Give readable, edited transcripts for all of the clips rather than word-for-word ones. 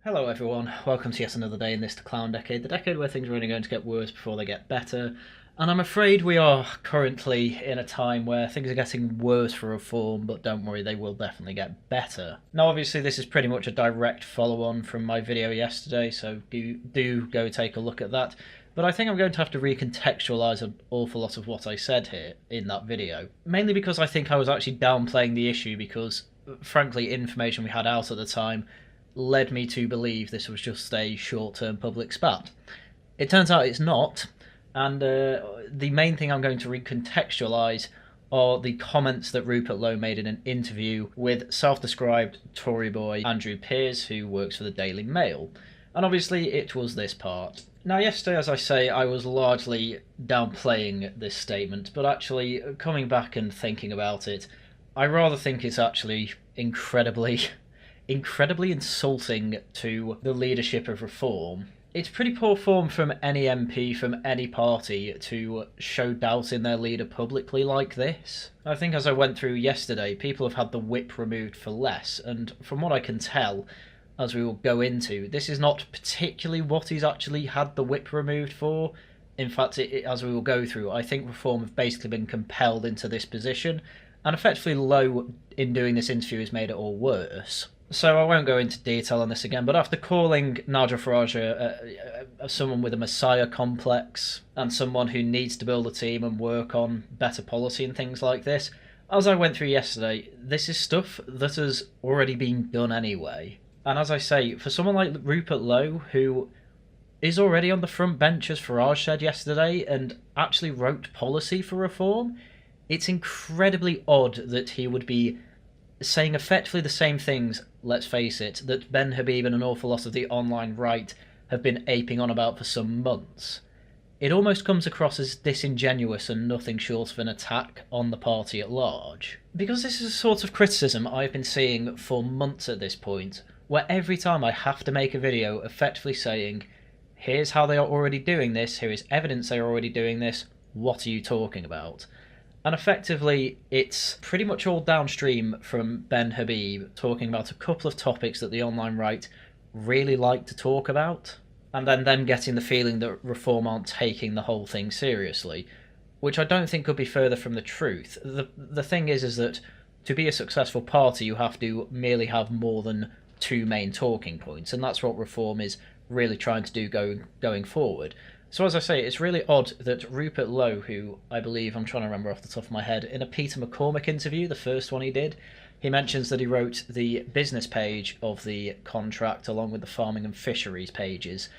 Hello everyone, welcome to yet another day in this clown decade, the decade where things are only going to get worse before they get better. And I'm afraid we are currently in a time where things are getting worse for reform, but don't worry, they will definitely get better. Now obviously this is pretty much a direct follow-on from my video yesterday, so do go take a look at that. But I think I'm going to have to recontextualise an awful lot of what I said here in that video. Mainly because I think I was actually downplaying the issue because, frankly, information we had out at the time led me to believe this was just a short-term public spat. It turns out it's not, and the main thing I'm going to recontextualise are the comments that Rupert Lowe made in an interview with self-described Tory boy Andrew Pearce, who works for the Daily Mail. And obviously it was this part. Now yesterday, as I say, I was largely downplaying this statement, but actually coming back and thinking about it, I rather think it's actually incredibly insulting to the leadership of Reform. It's pretty poor form from any MP from any party to show doubt in their leader publicly like this. I think as I went through yesterday, people have had the whip removed for less, and from what I can tell, as we will go into, this is not particularly what he's actually had the whip removed for. In fact, as we will go through, I think Reform have basically been compelled into this position, and effectively Lowe, in doing this interview, has made it all worse. So I won't go into detail on this again, but after calling Nigel Farage someone with a messiah complex and someone who needs to build a team and work on better policy and things like this, as I went through yesterday, this is stuff that has already been done anyway. And as I say, for someone like Rupert Lowe, who is already on the front bench, as Farage said yesterday, and actually wrote policy for reform, it's incredibly odd that he would be saying effectively the same things, let's face it, that Ben Habib and an awful lot of the online right have been aping on about for some months. It almost comes across as disingenuous and nothing short of an attack on the party at large. Because this is a sort of criticism I've been seeing for months at this point, where every time I have to make a video effectively saying, here's how they are already doing this, here is evidence they are already doing this, what are you talking about? And effectively, it's pretty much all downstream from Ben Habib talking about a couple of topics that the online right really like to talk about, and then them getting the feeling that Reform aren't taking the whole thing seriously, which I don't think could be further from the truth. The thing is that to be a successful party, you have to merely have more than two main talking points, and that's what Reform is really trying to do going forward. So as I say, it's really odd that Rupert Lowe, who I believe, I'm trying to remember off the top of my head, in a Peter McCormack interview, the first one he did, he mentions that he wrote the business page of the contract along with the farming and fisheries pages.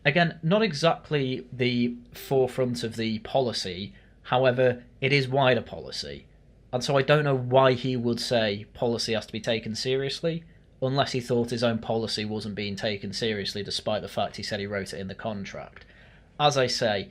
Again, not exactly the forefront of the policy, however, it is wider policy. And so I don't know why he would say policy has to be taken seriously, unless he thought his own policy wasn't being taken seriously despite the fact he said he wrote it in the contract. As I say,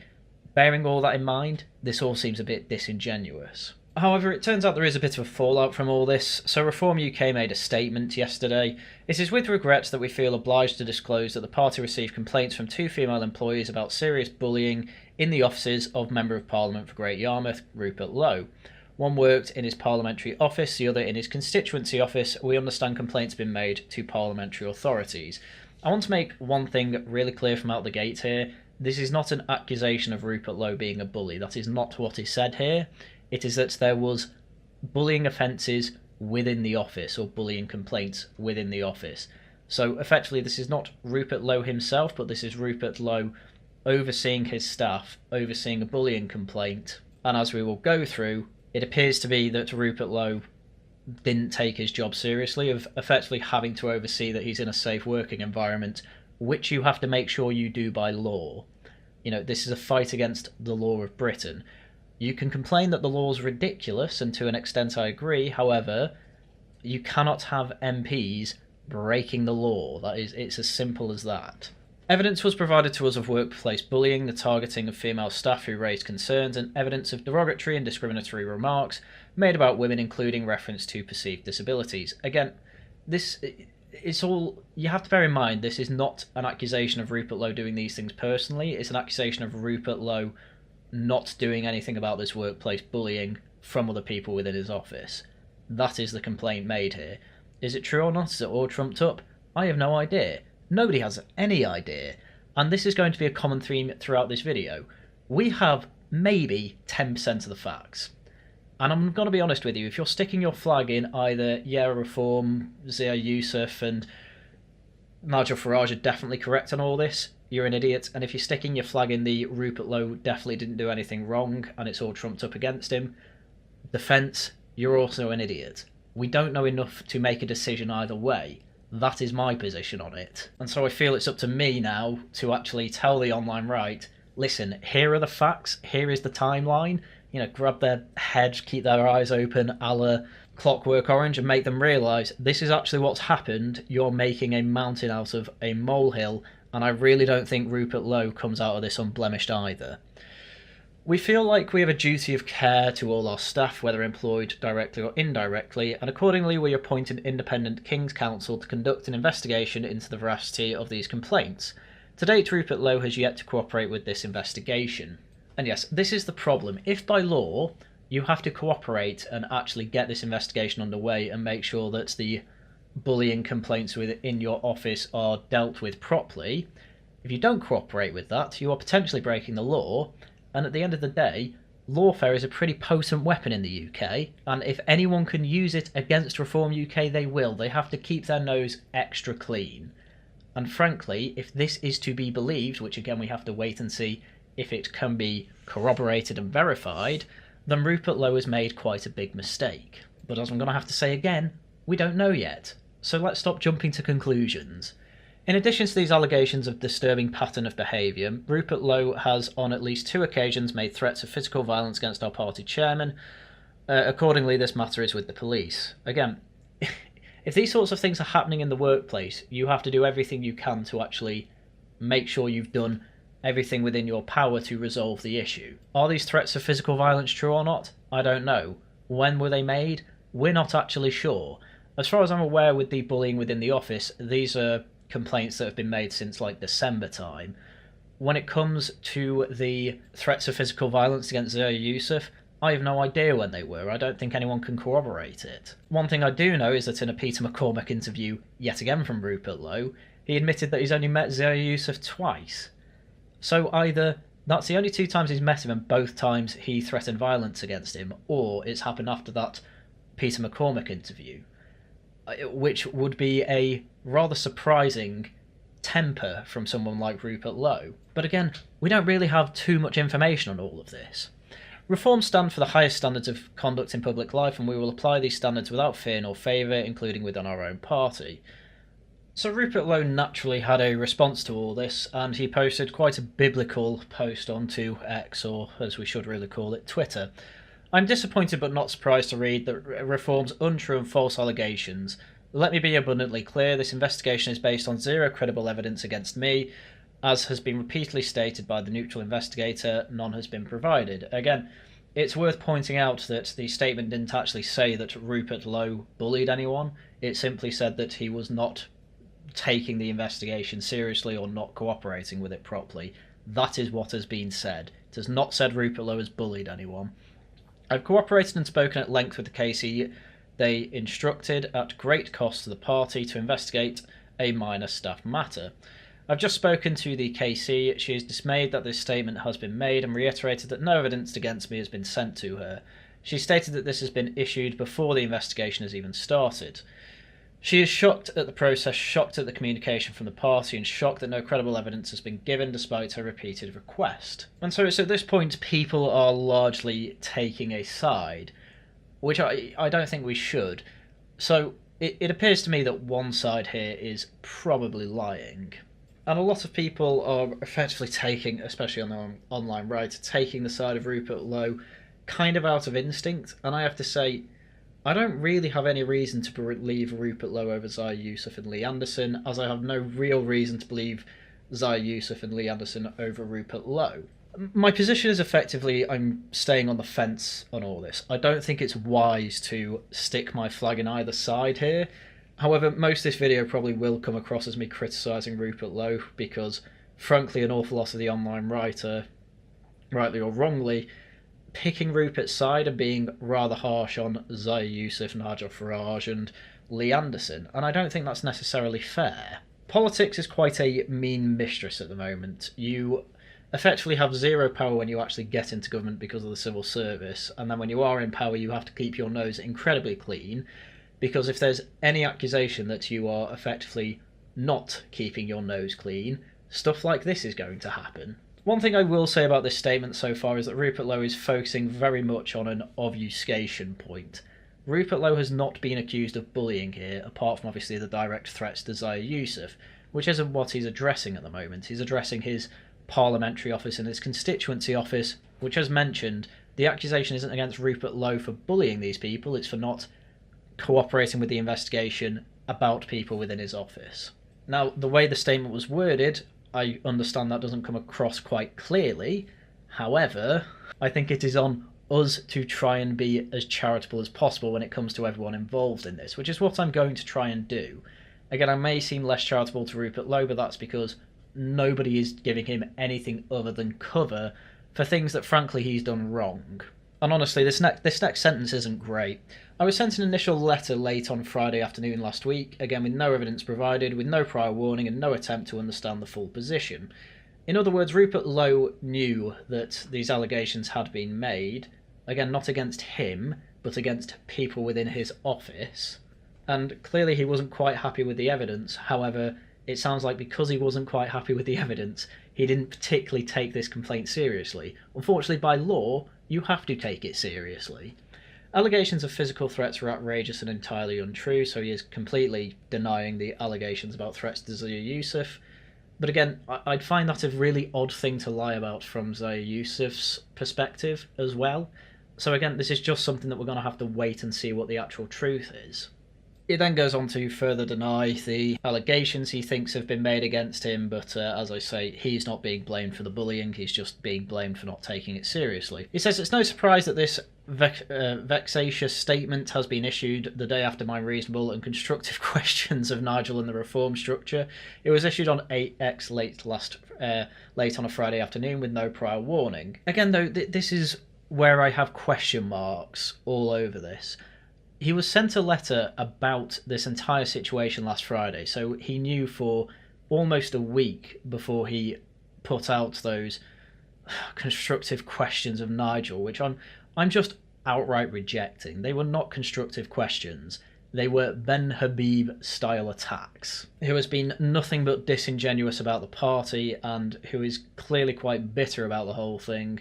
bearing all that in mind, this all seems a bit disingenuous. However, it turns out there is a bit of a fallout from all this, so Reform UK made a statement yesterday. It is with regret that we feel obliged to disclose that the party received complaints from two female employees about serious bullying in the offices of Member of Parliament for Great Yarmouth, Rupert Lowe. One worked in his parliamentary office, the other in his constituency office. We understand complaints have been made to parliamentary authorities. I want to make one thing really clear from out the gate here. This is not an accusation of Rupert Lowe being a bully. That is not what is said here. It is that there was bullying offences within the office, or bullying complaints within the office. So effectively this is not Rupert Lowe himself, but this is Rupert Lowe overseeing his staff, overseeing a bullying complaint. And as we will go through, it appears to be that Rupert Lowe didn't take his job seriously, of effectively having to oversee that he's in a safe working environment, which you have to make sure you do by law. You know, this is a fight against the law of Britain. You can complain that the law is ridiculous, and to an extent I agree, however, you cannot have MPs breaking the law. It's as simple as that. Evidence was provided to us of workplace bullying, the targeting of female staff who raised concerns, and evidence of derogatory and discriminatory remarks made about women, including reference to perceived disabilities. Again, it's all, you have to bear in mind, this is not an accusation of Rupert Lowe doing these things personally. It's an accusation of Rupert Lowe not doing anything about this workplace bullying from other people within his office. That is the complaint made here. Is it true or not? Is it all trumped up? I have no idea. Nobody has any idea. And this is going to be a common theme throughout this video. We have maybe 10% of the facts. And I'm going to be honest with you, if you're sticking your flag in either Reform, Zia Yusuf and Nigel Farage are definitely correct on all this, you're an idiot. And if you're sticking your flag in the Rupert Lowe definitely didn't do anything wrong and it's all trumped up against him defence, you're also an idiot. We don't know enough to make a decision either way. That is my position on it. And so I feel it's up to me now to actually tell the online right, listen, here are the facts, here is the timeline, grab their head, keep their eyes open, a la Clockwork Orange, and make them realise this is actually what's happened. You're making a mountain out of a molehill, and I really don't think Rupert Lowe comes out of this unblemished either. We feel like we have a duty of care to all our staff, whether employed directly or indirectly, and accordingly we appoint an independent King's Counsel to conduct an investigation into the veracity of these complaints. To date, Rupert Lowe has yet to cooperate with this investigation. And yes, this is the problem. If by law you have to cooperate and actually get this investigation underway and make sure that the bullying complaints within your office are dealt with properly, if you don't cooperate with that, you are potentially breaking the law. And at the end of the day, lawfare is a pretty potent weapon in the UK, and if anyone can use it against Reform UK, they will. They have to keep their nose extra clean. And frankly, if this is to be believed, which again we have to wait and see if it can be corroborated and verified, then Rupert Lowe has made quite a big mistake. But as I'm going to have to say again, we don't know yet. So let's stop jumping to conclusions. In addition to these allegations of disturbing pattern of behaviour, Rupert Lowe has on at least 2 occasions made threats of physical violence against our party chairman. Accordingly, this matter is with the police. Again, if these sorts of things are happening in the workplace, you have to do everything you can to actually make sure you've done everything within your power to resolve the issue. Are these threats of physical violence true or not? I don't know. When were they made? We're not actually sure. As far as I'm aware with the bullying within the office, these are complaints that have been made since like December time. When it comes to the threats of physical violence against Zia Yusuf, I have no idea when they were. I don't think anyone can corroborate it. One thing I do know is that in a Peter McCormack interview, yet again from Rupert Lowe, he admitted that he's only met Zia Yusuf twice. So either that's the only 2 times he's met him and both times he threatened violence against him, or it's happened after that Peter McCormack interview, which would be a rather surprising temper from someone like Rupert Lowe. But again, we don't really have too much information on all of this. Reform stand for the highest standards of conduct in public life, and we will apply these standards without fear nor favour, including within our own party. So Rupert Lowe naturally had a response to all this, and he posted quite a biblical post onto X, or as we should really call it, Twitter. I'm disappointed but not surprised to read that Reform's untrue and false allegations. Let me be abundantly clear, this investigation is based on 0 credible evidence against me. As has been repeatedly stated by the neutral investigator, none has been provided. Again, it's worth pointing out that the statement didn't actually say that Rupert Lowe bullied anyone. It simply said that he was not taking the investigation seriously or not cooperating with it properly. That is what has been said. It has not said Rupert Lowe has bullied anyone. I've cooperated and spoken at length with the KC. They instructed at great cost to the party to investigate a minor staff matter. I've just spoken to the KC. She is dismayed that this statement has been made and reiterated that no evidence against me has been sent to her. She stated that this has been issued before the investigation has even started. She is shocked at the process, shocked at the communication from the party, and shocked that no credible evidence has been given despite her repeated request. And so it's at this point people are largely taking a side, which I don't think we should. So it appears to me that one side here is probably lying. And a lot of people are effectively taking, especially on the online right, taking the side of Rupert Lowe kind of out of instinct. And I have to say, I don't really have any reason to believe Rupert Lowe over Zia Yusuf and Lee Anderson, as I have no real reason to believe Zia Yusuf and Lee Anderson over Rupert Lowe. My position is effectively I'm staying on the fence on all this. I don't think it's wise to stick my flag in either side here. However, most of this video probably will come across as me criticising Rupert Lowe because, frankly, an awful lot of the online right are, rightly or wrongly, picking Rupert's side and being rather harsh on Zia Yusuf, Nigel Farage and Lee Anderson, and I don't think that's necessarily fair. Politics is quite a mean mistress at the moment. You effectively have zero power when you actually get into government because of the civil service, and then when you are in power you have to keep your nose incredibly clean, because if there's any accusation that you are effectively not keeping your nose clean, stuff like this is going to happen. One thing I will say about this statement so far is that Rupert Lowe is focusing very much on an obfuscation point. Rupert Lowe has not been accused of bullying here, apart from obviously the direct threats to Zaya Yusuf, which isn't what he's addressing at the moment. He's addressing his parliamentary office and his constituency office, which, as mentioned, the accusation isn't against Rupert Lowe for bullying these people, it's for not cooperating with the investigation about people within his office. Now, the way the statement was worded, I understand that doesn't come across quite clearly. However, I think it is on us to try and be as charitable as possible when it comes to everyone involved in this, which is what I'm going to try and do. Again, I may seem less charitable to Rupert Lowe, but that's because nobody is giving him anything other than cover for things that frankly he's done wrong. And honestly, this next sentence isn't great. I was sent an initial letter late on Friday afternoon last week, again with no evidence provided, with no prior warning and no attempt to understand the full position. In other words, Rupert Lowe knew that these allegations had been made, again not against him, but against people within his office, and clearly he wasn't quite happy with the evidence. However, it sounds like because he wasn't quite happy with the evidence, he didn't particularly take this complaint seriously. Unfortunately, by law, you have to take it seriously. Allegations of physical threats were outrageous and entirely untrue, so he is completely denying the allegations about threats to Zaya Yusuf. But again, I'd find that a really odd thing to lie about from Zaya Yusuf's perspective as well. So again, this is just something that we're going to have to wait and see what the actual truth is. He then goes on to further deny the allegations he thinks have been made against him, but as I say, he's not being blamed for the bullying, he's just being blamed for not taking it seriously. He says it's no surprise that this vexatious statement has been issued the day after my reasonable and constructive questions of Nigel and the reform structure. It was issued on 8x late on a Friday afternoon with no prior warning. Again though, this is where I have question marks all over this. He was sent a letter about this entire situation last Friday, so he knew for almost a week before he put out those constructive questions of Nigel, which I'm just outright rejecting. They were not constructive questions. They were Ben Habib-style attacks. Who has been nothing but disingenuous about the party and who is clearly quite bitter about the whole thing.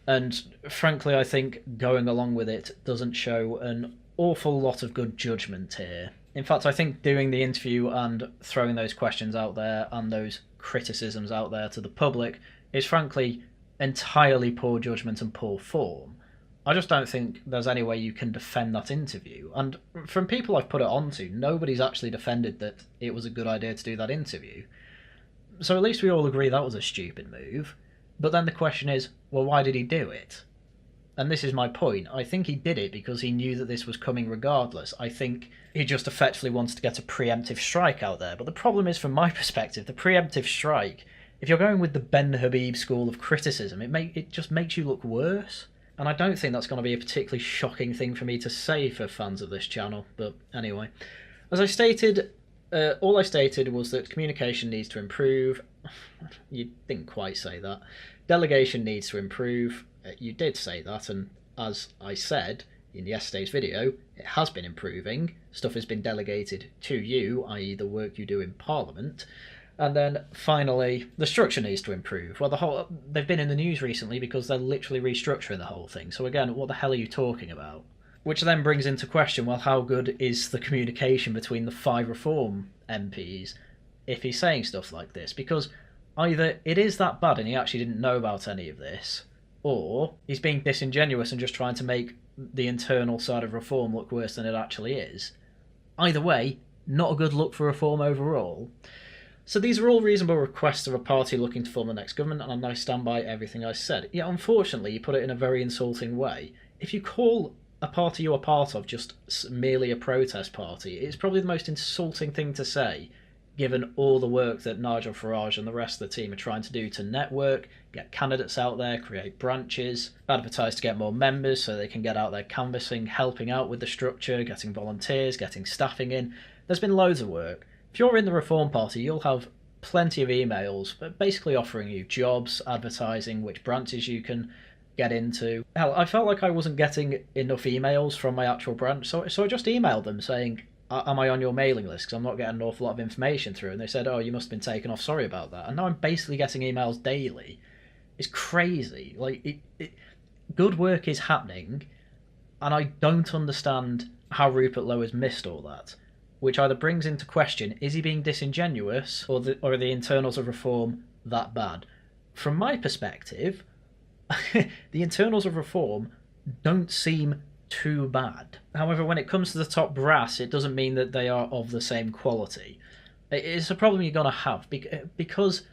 And frankly, I think going along with it doesn't show an awful lot of good judgment here. In fact, I think doing the interview and throwing those questions out there and those criticisms out there to the public is frankly entirely poor judgment and poor form. I just don't think there's any way you can defend that interview. And from people I've put it on to, nobody's actually defended that it was a good idea to do that interview. So at least we all agree that was a stupid move. But then the question is, well, why did he do it? And this is my point. I think he did it because he knew that this was coming regardless. I think he just effectively wanted to get a preemptive strike out there. But the problem is, from my perspective, the preemptive strike, if you're going with the Ben Habib school of criticism, it just makes you look worse. And I don't think that's going to be a particularly shocking thing for me to say for fans of this channel. But anyway, as I stated, all I stated was that communication needs to improve. You didn't quite say that. Delegation needs to improve. You did say that, and as I said in yesterday's video, it has been improving. Stuff has been delegated to you, i.e. the work you do in Parliament. And then finally, the structure needs to improve. Well, they've been in the news recently because they're literally restructuring the whole thing. So again, what the hell are you talking about? Which then brings into question, well, how good is the communication between the 5 Reform MPs if he's saying stuff like this? Because either it is that bad and he actually didn't know about any of this, or he's being disingenuous and just trying to make the internal side of Reform look worse than it actually is. Either way, not a good look for Reform overall. So these are all reasonable requests of a party looking to form the next government, and I stand by everything I said. Yet unfortunately, you put it in a very insulting way. If you call a party you're a part of just merely a protest party, it's probably the most insulting thing to say, given all the work that Nigel Farage and the rest of the team are trying to do to network, get candidates out there, create branches, advertise to get more members so they can get out there canvassing, helping out with the structure, getting volunteers, getting staffing in. There's been loads of work. If you're in the Reform Party, you'll have plenty of emails basically offering you jobs, advertising, which branches you can get into. Hell, I felt like I wasn't getting enough emails from my actual branch, so I just emailed them saying, am I on your mailing list? Because I'm not getting an awful lot of information through. And they said, oh, you must have been taken off, sorry about that. And now I'm basically getting emails daily. It's crazy. Like, good work is happening, and I don't understand how Rupert Lowe has missed all that. Which either brings into question, is he being disingenuous, or are the internals of Reform that bad? From my perspective, the internals of Reform don't seem too bad. However, when it comes to the top brass, it doesn't mean that they are of the same quality. It's a problem you're going to have, because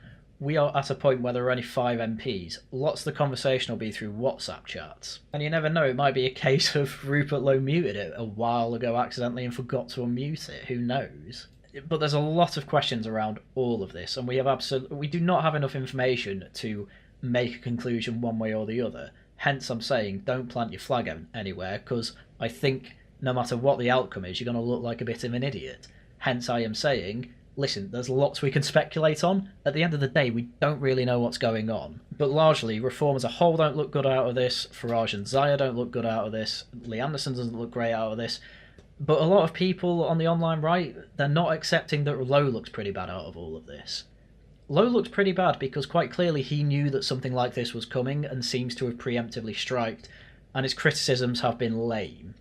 we are at a point where there are only 5 MPs. Lots of the conversation will be through WhatsApp chats. And you never know, it might be a case of Rupert Lowe muted it a while ago accidentally and forgot to unmute it. Who knows? But there's a lot of questions around all of this, and we do not have enough information to make a conclusion one way or the other. Hence, I'm saying don't plant your flag anywhere, because I think no matter what the outcome is, you're going to look like a bit of an idiot. Hence, I am saying, listen, there's lots we can speculate on. At the end of the day, we don't really know what's going on. But largely, Reform as a whole don't look good out of this. Farage and Zaya don't look good out of this. Lee Anderson doesn't look great out of this. But a lot of people on the online right, they're not accepting that Lowe looks pretty bad out of all of this. Lowe looked pretty bad because quite clearly he knew that something like this was coming and seems to have preemptively striked, and his criticisms have been lame.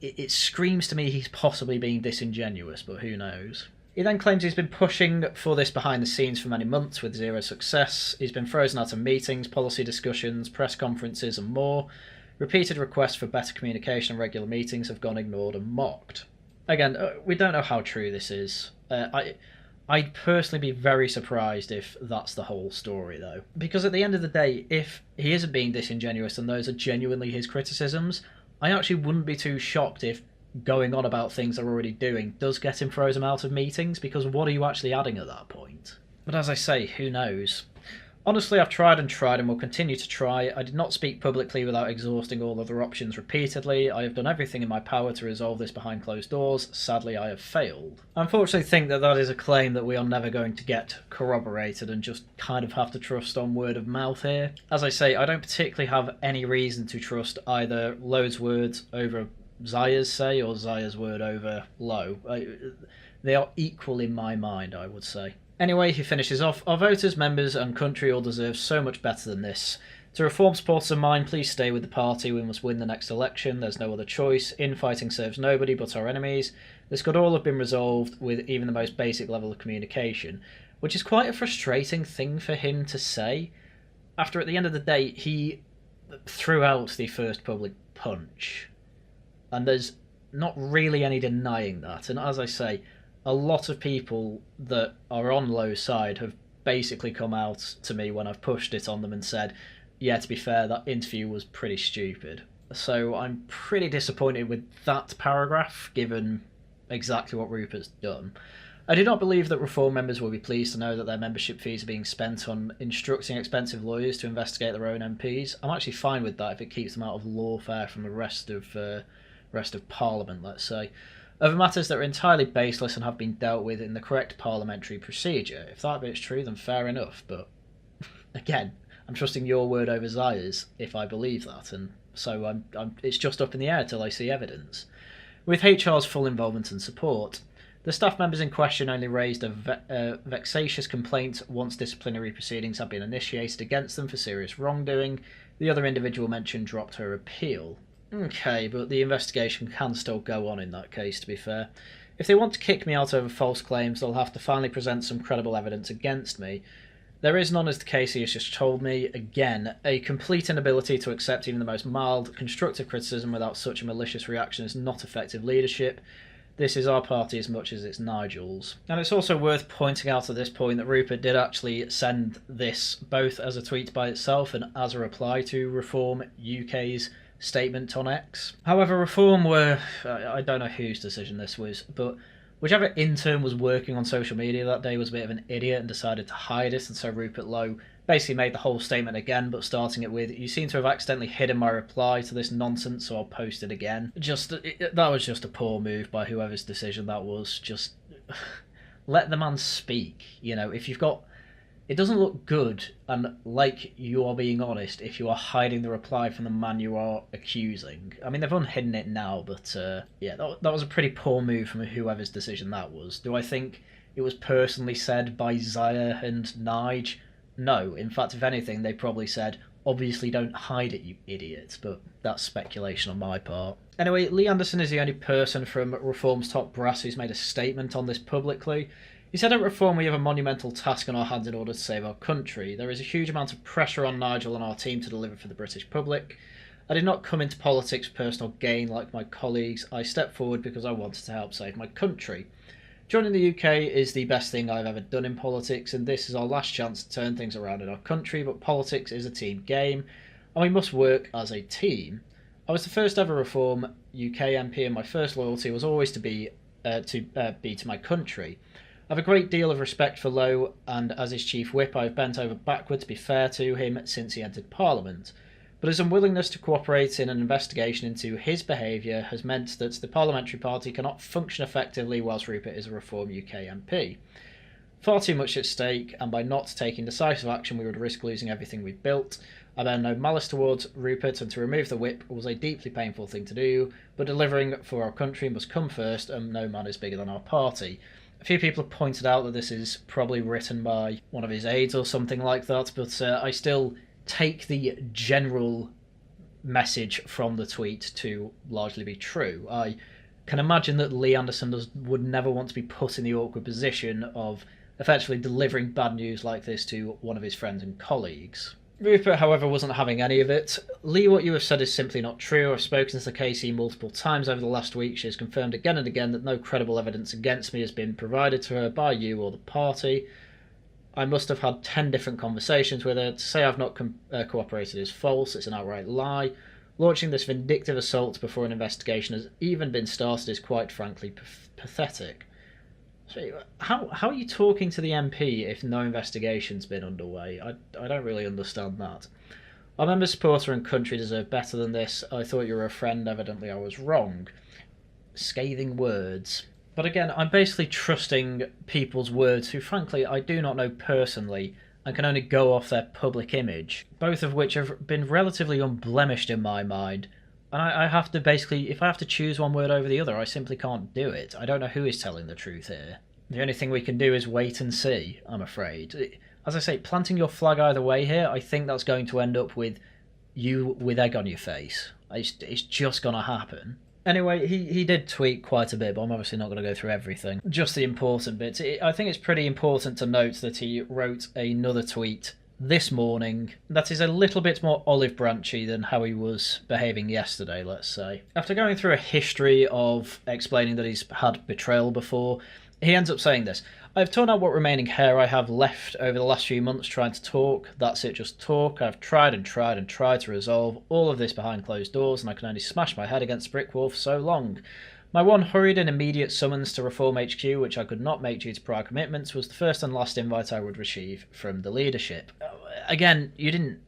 It screams to me he's possibly being disingenuous, but who knows. He then claims he's been pushing for this behind the scenes for many months with zero success. He's been frozen out of meetings, policy discussions, press conferences and more. Repeated requests for better communication and regular meetings have gone ignored and mocked. Again, we don't know how true this is. I'd personally be very surprised if that's the whole story, though. Because at the end of the day, if he isn't being disingenuous and those are genuinely his criticisms, I actually wouldn't be too shocked if going on about things they're already doing does get him frozen out of meetings, because what are you actually adding at that point? But as I say, who knows? Honestly, I've tried and will continue to try. I did not speak publicly without exhausting all other options repeatedly. I have done everything in my power to resolve this behind closed doors. Sadly, I have failed. I unfortunately think that is a claim that we are never going to get corroborated and just kind of have to trust on word of mouth here. As I say, I don't particularly have any reason to trust either Lowe's words over Zaya's say or Zaya's word over Lowe. They are equal in my mind, I would say. Anyway, he finishes off, our voters, members and country all deserve so much better than this. To Reform supporters of mine, please stay with the party. We must win the next election. There's no other choice. Infighting serves nobody but our enemies. This could all have been resolved with even the most basic level of communication, which is quite a frustrating thing for him to say. After, at the end of the day, he threw out the first public punch. And there's not really any denying that. And as I say, a lot of people that are on Lowe's side have basically come out to me when I've pushed it on them and said, yeah, to be fair, that interview was pretty stupid. So I'm pretty disappointed with that paragraph, given exactly what Rupert's done. I do not believe that Reform members will be pleased to know that their membership fees are being spent on instructing expensive lawyers to investigate their own MPs. I'm actually fine with that if it keeps them out of lawfare from the rest of Parliament, let's say. Over matters that are entirely baseless and have been dealt with in the correct parliamentary procedure. If that bit's true, then fair enough, but again, I'm trusting your word over Zaya's if I believe that, and so it's just up in the air till I see evidence. With HR's full involvement and support, the staff members in question only raised a vexatious complaint once disciplinary proceedings had been initiated against them for serious wrongdoing. The other individual mentioned dropped her appeal. Okay, but the investigation can still go on in that case, to be fair. If they want to kick me out over false claims, they'll have to finally present some credible evidence against me. There is none, as the Casey has just told me. Again, a complete inability to accept even the most mild, constructive criticism without such a malicious reaction is not effective leadership. This is our party as much as it's Nigel's. And it's also worth pointing out at this point that Rupert did actually send this both as a tweet by itself and as a reply to Reform UK's statement on X. However, Reform were, I don't know whose decision this was, but whichever intern was working on social media that day was a bit of an idiot and decided to hide it, and so Rupert Lowe basically made the whole statement again, but starting it with, you seem to have accidentally hidden my reply to this nonsense, so I'll post it again. That was just a poor move by whoever's decision that was. Just let the man speak. You know, if you've got... It doesn't look good, and like you are being honest, if you are hiding the reply from the man you are accusing. I mean, they've unhidden it now, but yeah, that was a pretty poor move from whoever's decision that was. Do I think it was personally said by Zaya and Nige? No. In fact, if anything, they probably said, obviously don't hide it, you idiots, but that's speculation on my part. Anyway, Lee Anderson is the only person from Reform's top brass who's made a statement on this publicly. He said at Reform we have a monumental task on our hands in order to save our country. There is a huge amount of pressure on Nigel and our team to deliver for the British public. I did not come into politics for personal gain like my colleagues. I stepped forward because I wanted to help save my country. Joining the UK is the best thing I've ever done in politics, and this is our last chance to turn things around in our country, but politics is a team game, and we must work as a team. I was the first ever Reform UK MP, and my first loyalty was always to be to my country. I have a great deal of respect for Lowe, and as his chief whip I have bent over backward to be fair to him since he entered Parliament. But his unwillingness to cooperate in an investigation into his behaviour has meant that the parliamentary party cannot function effectively whilst Rupert is a Reform UK MP. Far too much at stake, and by not taking decisive action we would risk losing everything we've built. I bear no malice towards Rupert, and to remove the whip was a deeply painful thing to do, but delivering for our country must come first, and no man is bigger than our party. A few people have pointed out that this is probably written by one of his aides or something like that, but I still take the general message from the tweet to largely be true. I can imagine that Lee Anderson would never want to be put in the awkward position of effectively delivering bad news like this to one of his friends and colleagues. Rupert, however, wasn't having any of it. Lee, what you have said is simply not true. I've spoken to the KC multiple times over the last week. She has confirmed again and again that no credible evidence against me has been provided to her by you or the party. I must have had 10 different conversations with her. To say I've not cooperated is false. It's an outright lie. Launching this vindictive assault before an investigation has even been started is quite frankly pathetic. So how are you talking to the MP if no investigation's been underway? I don't really understand that. Our member, supporter and country deserve better than this. I thought you were a friend. Evidently I was wrong. Scathing words. But again, I'm basically trusting people's words who frankly I do not know personally and can only go off their public image, both of which have been relatively unblemished in my mind. And I have to basically, if I have to choose one word over the other, I simply can't do it. I don't know who is telling the truth here. The only thing we can do is wait and see, I'm afraid. As I say, planting your flag either way here, I think that's going to end up with you with egg on your face. It's just going to happen. Anyway, he did tweet quite a bit, but I'm obviously not going to go through everything. Just the important bits. I think it's pretty important to note that he wrote another tweet this morning that is a little bit more olive branchy than how he was behaving yesterday, let's say. After going through a history of explaining that he's had betrayal before, he ends up saying this: I've torn out what remaining hair I have left over the last few months trying to talk. That's it, just talk. I've tried and tried and tried to resolve all of this behind closed doors, and I can only smash my head against a brick wall for so long. My one hurried and immediate summons to Reform HQ, which I could not make due to prior commitments, was the first and last invite I would receive from the leadership. Again, you didn't...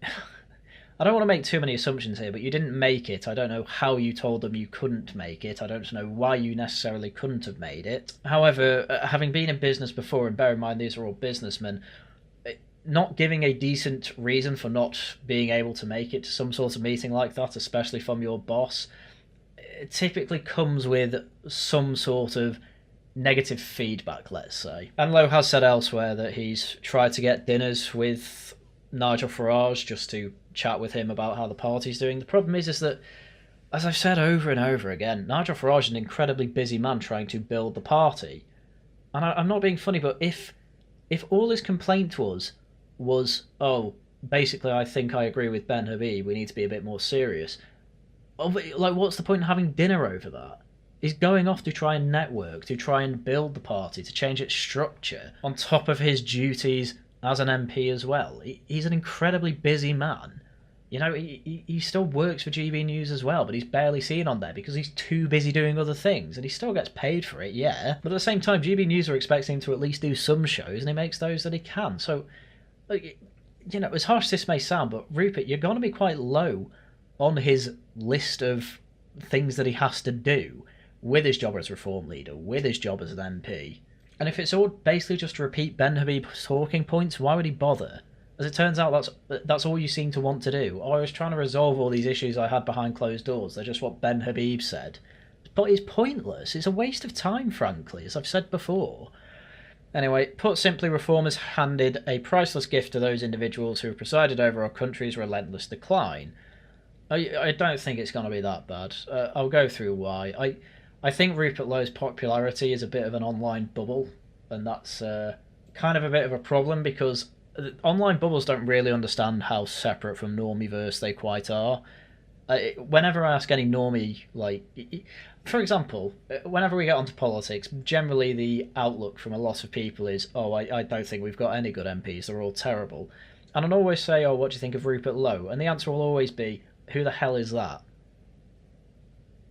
I don't want to make too many assumptions here, but you didn't make it. I don't know how you told them you couldn't make it. I don't know why you necessarily couldn't have made it. However, having been in business before, and bear in mind these are all businessmen, not giving a decent reason for not being able to make it to some sort of meeting like that, especially from your boss, it typically comes with some sort of negative feedback, let's say. And Lowe has said elsewhere that he's tried to get dinners with Nigel Farage just to chat with him about how the party's doing. The problem is that, as I've said over and over again, Nigel Farage is an incredibly busy man trying to build the party. And I'm not being funny, but if all his complaint was, oh, basically I think I agree with Ben Habib, we need to be a bit more serious, like, what's the point in having dinner over that? He's going off to try and network, to try and build the party, to change its structure, on top of his duties as an MP as well. He's an incredibly busy man. You know, he still works for GB News as well, but he's barely seen on there because he's too busy doing other things, and he still gets paid for it, yeah. But at the same time, GB News are expecting him to at least do some shows, and he makes those that he can. So, you know, as harsh as this may sound, but Rupert, you're going to be quite low on his list of things that he has to do with his job as Reform leader, with his job as an MP. And if it's all basically just to repeat Ben Habib's talking points, why would he bother? As it turns out, that's all you seem to want to do. Oh, I was trying to resolve all these issues I had behind closed doors. They're just what Ben Habib said. But it's pointless. It's a waste of time, frankly, as I've said before. Anyway, put simply, Reform has handed a priceless gift to those individuals who have presided over our country's relentless decline. I don't think it's going to be that bad. I'll go through why. I think Rupert Lowe's popularity is a bit of an online bubble, and that's kind of a bit of a problem because online bubbles don't really understand how separate from Normieverse they quite are. Whenever I ask any normie, like, for example, whenever we get onto politics, generally the outlook from a lot of people is, oh, I don't think we've got any good MPs, they're all terrible. And I'd always say, oh, what do you think of Rupert Lowe? And the answer will always be, who the hell is that?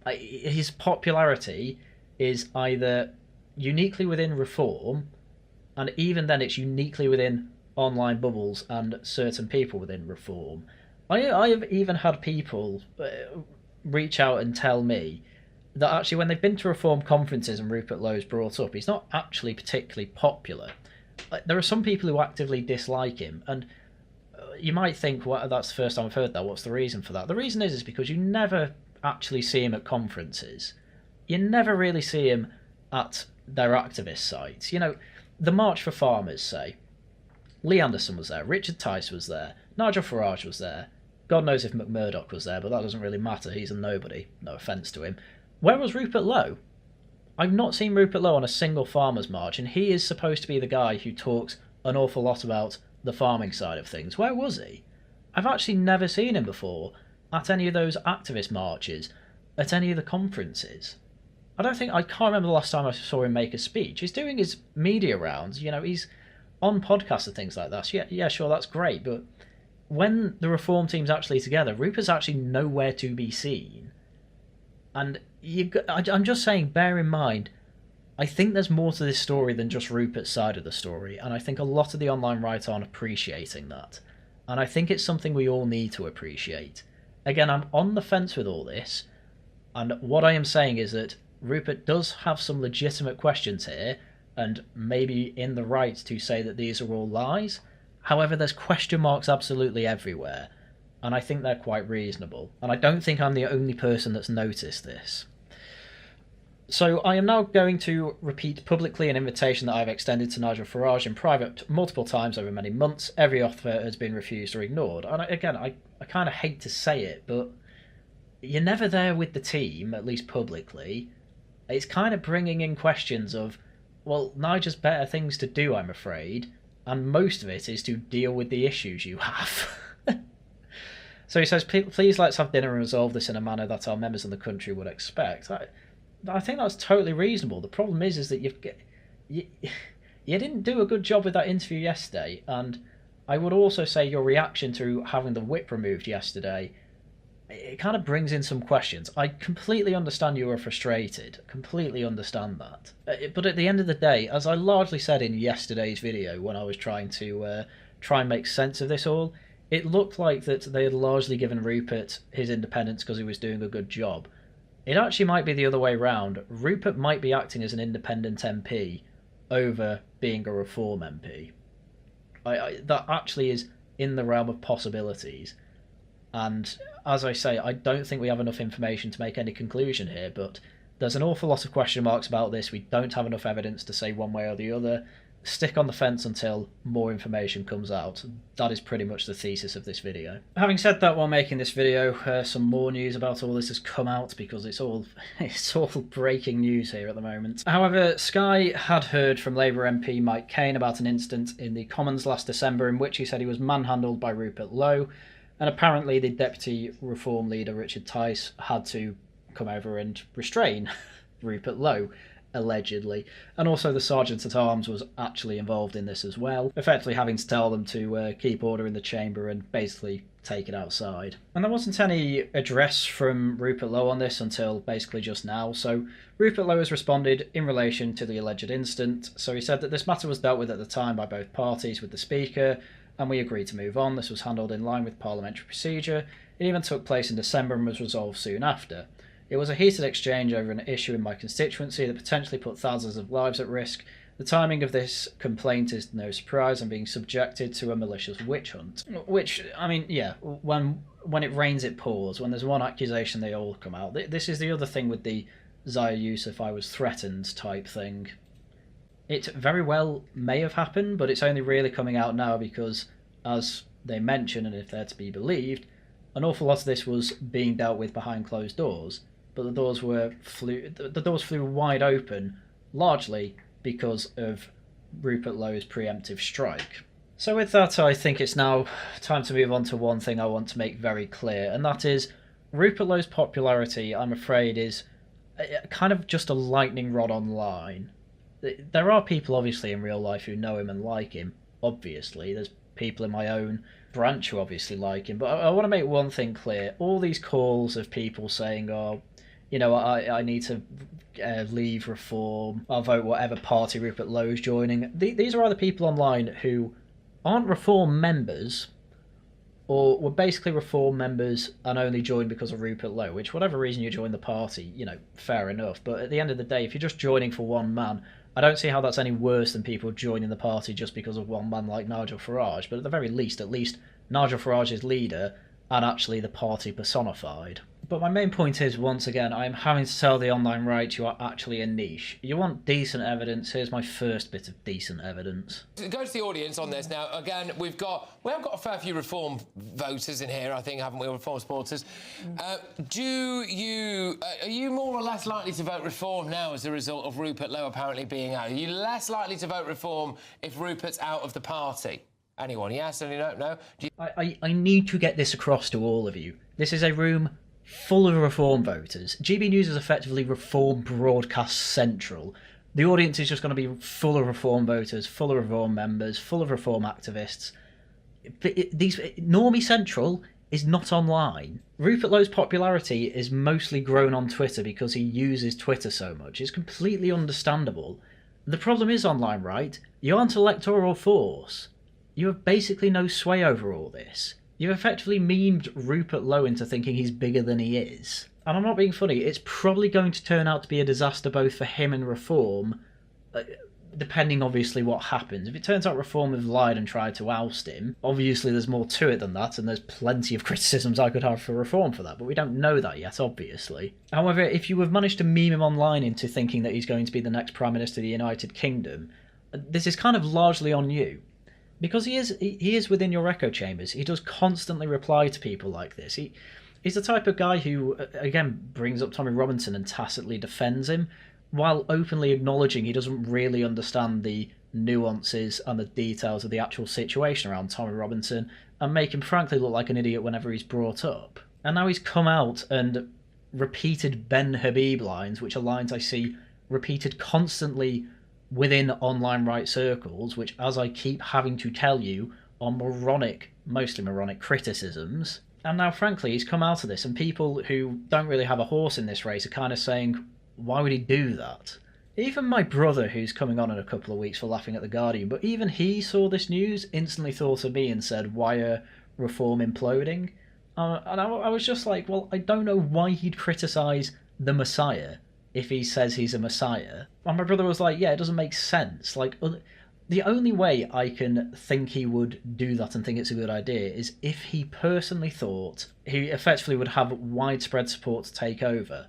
His popularity is either uniquely within Reform, and even then it's uniquely within online bubbles and certain people within Reform. I have even had people reach out and tell me that actually when they've been to Reform conferences and Rupert Lowe's brought up, he's not actually particularly popular. There are some people who actively dislike him, and you might think, well, that's the first time I've heard that. What's the reason for that? The reason is because you never actually see him at conferences. You never really see him at their activist sites. You know, the March for Farmers, say. Lee Anderson was there. Richard Tice was there. Nigel Farage was there. God knows if McMurdoch was there, but that doesn't really matter. He's a nobody. No offence to him. Where was Rupert Lowe? I've not seen Rupert Lowe on a single farmers' march, and he is supposed to be the guy who talks an awful lot about the farming side of things. Where was he? I've actually never seen him before at any of those activist marches, at any of the conferences. I can't remember the last time I saw him make a speech. He's doing his media rounds, you know, he's on podcasts and things like that. So yeah, sure, that's great, but when the Reform team's actually together, Rupert's actually nowhere to be seen. And I'm just saying, bear in mind, I think there's more to this story than just Rupert's side of the story, and I think a lot of the online right aren't appreciating that. And I think it's something we all need to appreciate. Again, I'm on the fence with all this, and what I am saying is that Rupert does have some legitimate questions here, and maybe in the right to say that these are all lies. However, there's question marks absolutely everywhere, and I think they're quite reasonable. And I don't think I'm the only person that's noticed this. So I am now going to repeat publicly an invitation that I've extended to Nigel Farage in private multiple times over many months. Every offer has been refused or ignored. And again, I kind of hate to say it, but you're never there with the team, at least publicly. It's kind of bringing in questions of, well, Nigel's better things to do, I'm afraid, and most of it is to deal with the issues you have. So he says, please let's have dinner and resolve this in a manner that our members of the country would expect. I think that's totally reasonable. The problem is that you didn't do a good job with that interview yesterday, and I would also say your reaction to having the whip removed yesterday, it kind of brings in some questions. I completely understand you were frustrated, completely understand that. But at the end of the day, as I largely said in yesterday's video when I was trying to try and make sense of this all, it looked like that they had largely given Rupert his independence because he was doing a good job. It actually might be the other way round. Rupert might be acting as an independent MP over being a Reform MP. That actually is in the realm of possibilities. And as I say, I don't think we have enough information to make any conclusion here, but there's an awful lot of question marks about this. We don't have enough evidence to say one way or the other. Stick on the fence until more information comes out. That is pretty much the thesis of this video. Having said that, while making this video, some more news about all this has come out because it's all breaking news here at the moment. However, Sky had heard from Labour MP Mike Cain about an incident in the Commons last December in which he said he was manhandled by Rupert Lowe, and apparently the Deputy Reform leader Richard Tice had to come over and restrain Rupert Lowe, allegedly. And also the Sergeant-at-Arms was actually involved in this as well, effectively having to tell them to keep order in the chamber and basically take it outside. And there wasn't any address from Rupert Lowe on this until basically just now, so Rupert Lowe has responded in relation to the alleged incident. So he said that this matter was dealt with at the time by both parties with the Speaker, and we agreed to move on. This was handled in line with parliamentary procedure. It even took place in December and was resolved soon after. It was a heated exchange over an issue in my constituency that potentially put thousands of lives at risk. The timing of this complaint is no surprise. I'm being subjected to a malicious witch hunt. Which, I mean, yeah, when it rains it pours. When there's one accusation, they all come out. This is the other thing with the Zaya Yusuf I was threatened type thing. It very well may have happened, but it's only really coming out now because, as they mention, and if they're to be believed, an awful lot of this was being dealt with behind closed doors, but the doors flew wide open, largely because of Rupert Lowe's preemptive strike. So with that, I think it's now time to move on to one thing I want to make very clear, and that is Rupert Lowe's popularity, I'm afraid, is kind of just a lightning rod online. There are people, obviously, in real life who know him and like him, obviously. There's people in my own branch who obviously like him, but I want to make one thing clear. All these calls of people saying, oh, you know, I need to leave Reform, I'll vote whatever party Rupert Lowe's joining. These are either people online who aren't Reform members, or were basically Reform members and only joined because of Rupert Lowe, which, whatever reason you join the party, you know, fair enough. But at the end of the day, if you're just joining for one man, I don't see how that's any worse than people joining the party just because of one man like Nigel Farage. But at the very least, Nigel Farage is leader and actually the party personified. But my main point is, once again, I am having to tell the online right you are actually a niche. You want decent evidence? Here's my first bit of decent evidence. Go to the audience on this now. Again, we have got a fair few Reform voters in here, I think, haven't we, Reform supporters? Are you more or less likely to vote Reform now as a result of Rupert Lowe apparently being out? Are you less likely to vote Reform if Rupert's out of the party? Anyone? Yes? Any no? No? I need to get this across to all of you. This is a room full of Reform voters. GB News is effectively Reform Broadcast Central. The audience is just going to be full of Reform voters, full of Reform members, full of Reform activists. Normie Central is not online. Rupert Lowe's popularity is mostly grown on Twitter because he uses Twitter so much. It's completely understandable. The problem is online, right? You aren't electoral force. You have basically no sway over all this. You've effectively memed Rupert Lowe into thinking he's bigger than he is. And I'm not being funny, it's probably going to turn out to be a disaster both for him and Reform, depending obviously what happens. If it turns out Reform have lied and tried to oust him, obviously there's more to it than that, and there's plenty of criticisms I could have for Reform for that, but we don't know that yet, obviously. However, if you have managed to meme him online into thinking that he's going to be the next Prime Minister of the United Kingdom, this is kind of largely on you. Because he is within your echo chambers. He does constantly reply to people like this. He's the type of guy who, again, brings up Tommy Robinson and tacitly defends him, while openly acknowledging he doesn't really understand the nuances and the details of the actual situation around Tommy Robinson, and make him frankly look like an idiot whenever he's brought up. And now he's come out and repeated Ben Habib lines, which are lines I see repeated constantly within online right circles, which, as I keep having to tell you, are mostly moronic criticisms. And now, frankly, he's come out of this, and people who don't really have a horse in this race are kind of saying, why would he do that? Even my brother, who's coming on in a couple of weeks for laughing at the Guardian, but even he saw this news, instantly thought of me and said, why are Reform imploding? And I was just like, well, I don't know why he'd criticise the Messiah if he says he's a messiah. And my brother was like, yeah, it doesn't make sense. Like, the only way I can think he would do that and think it's a good idea is if he personally thought he effectively would have widespread support to take over.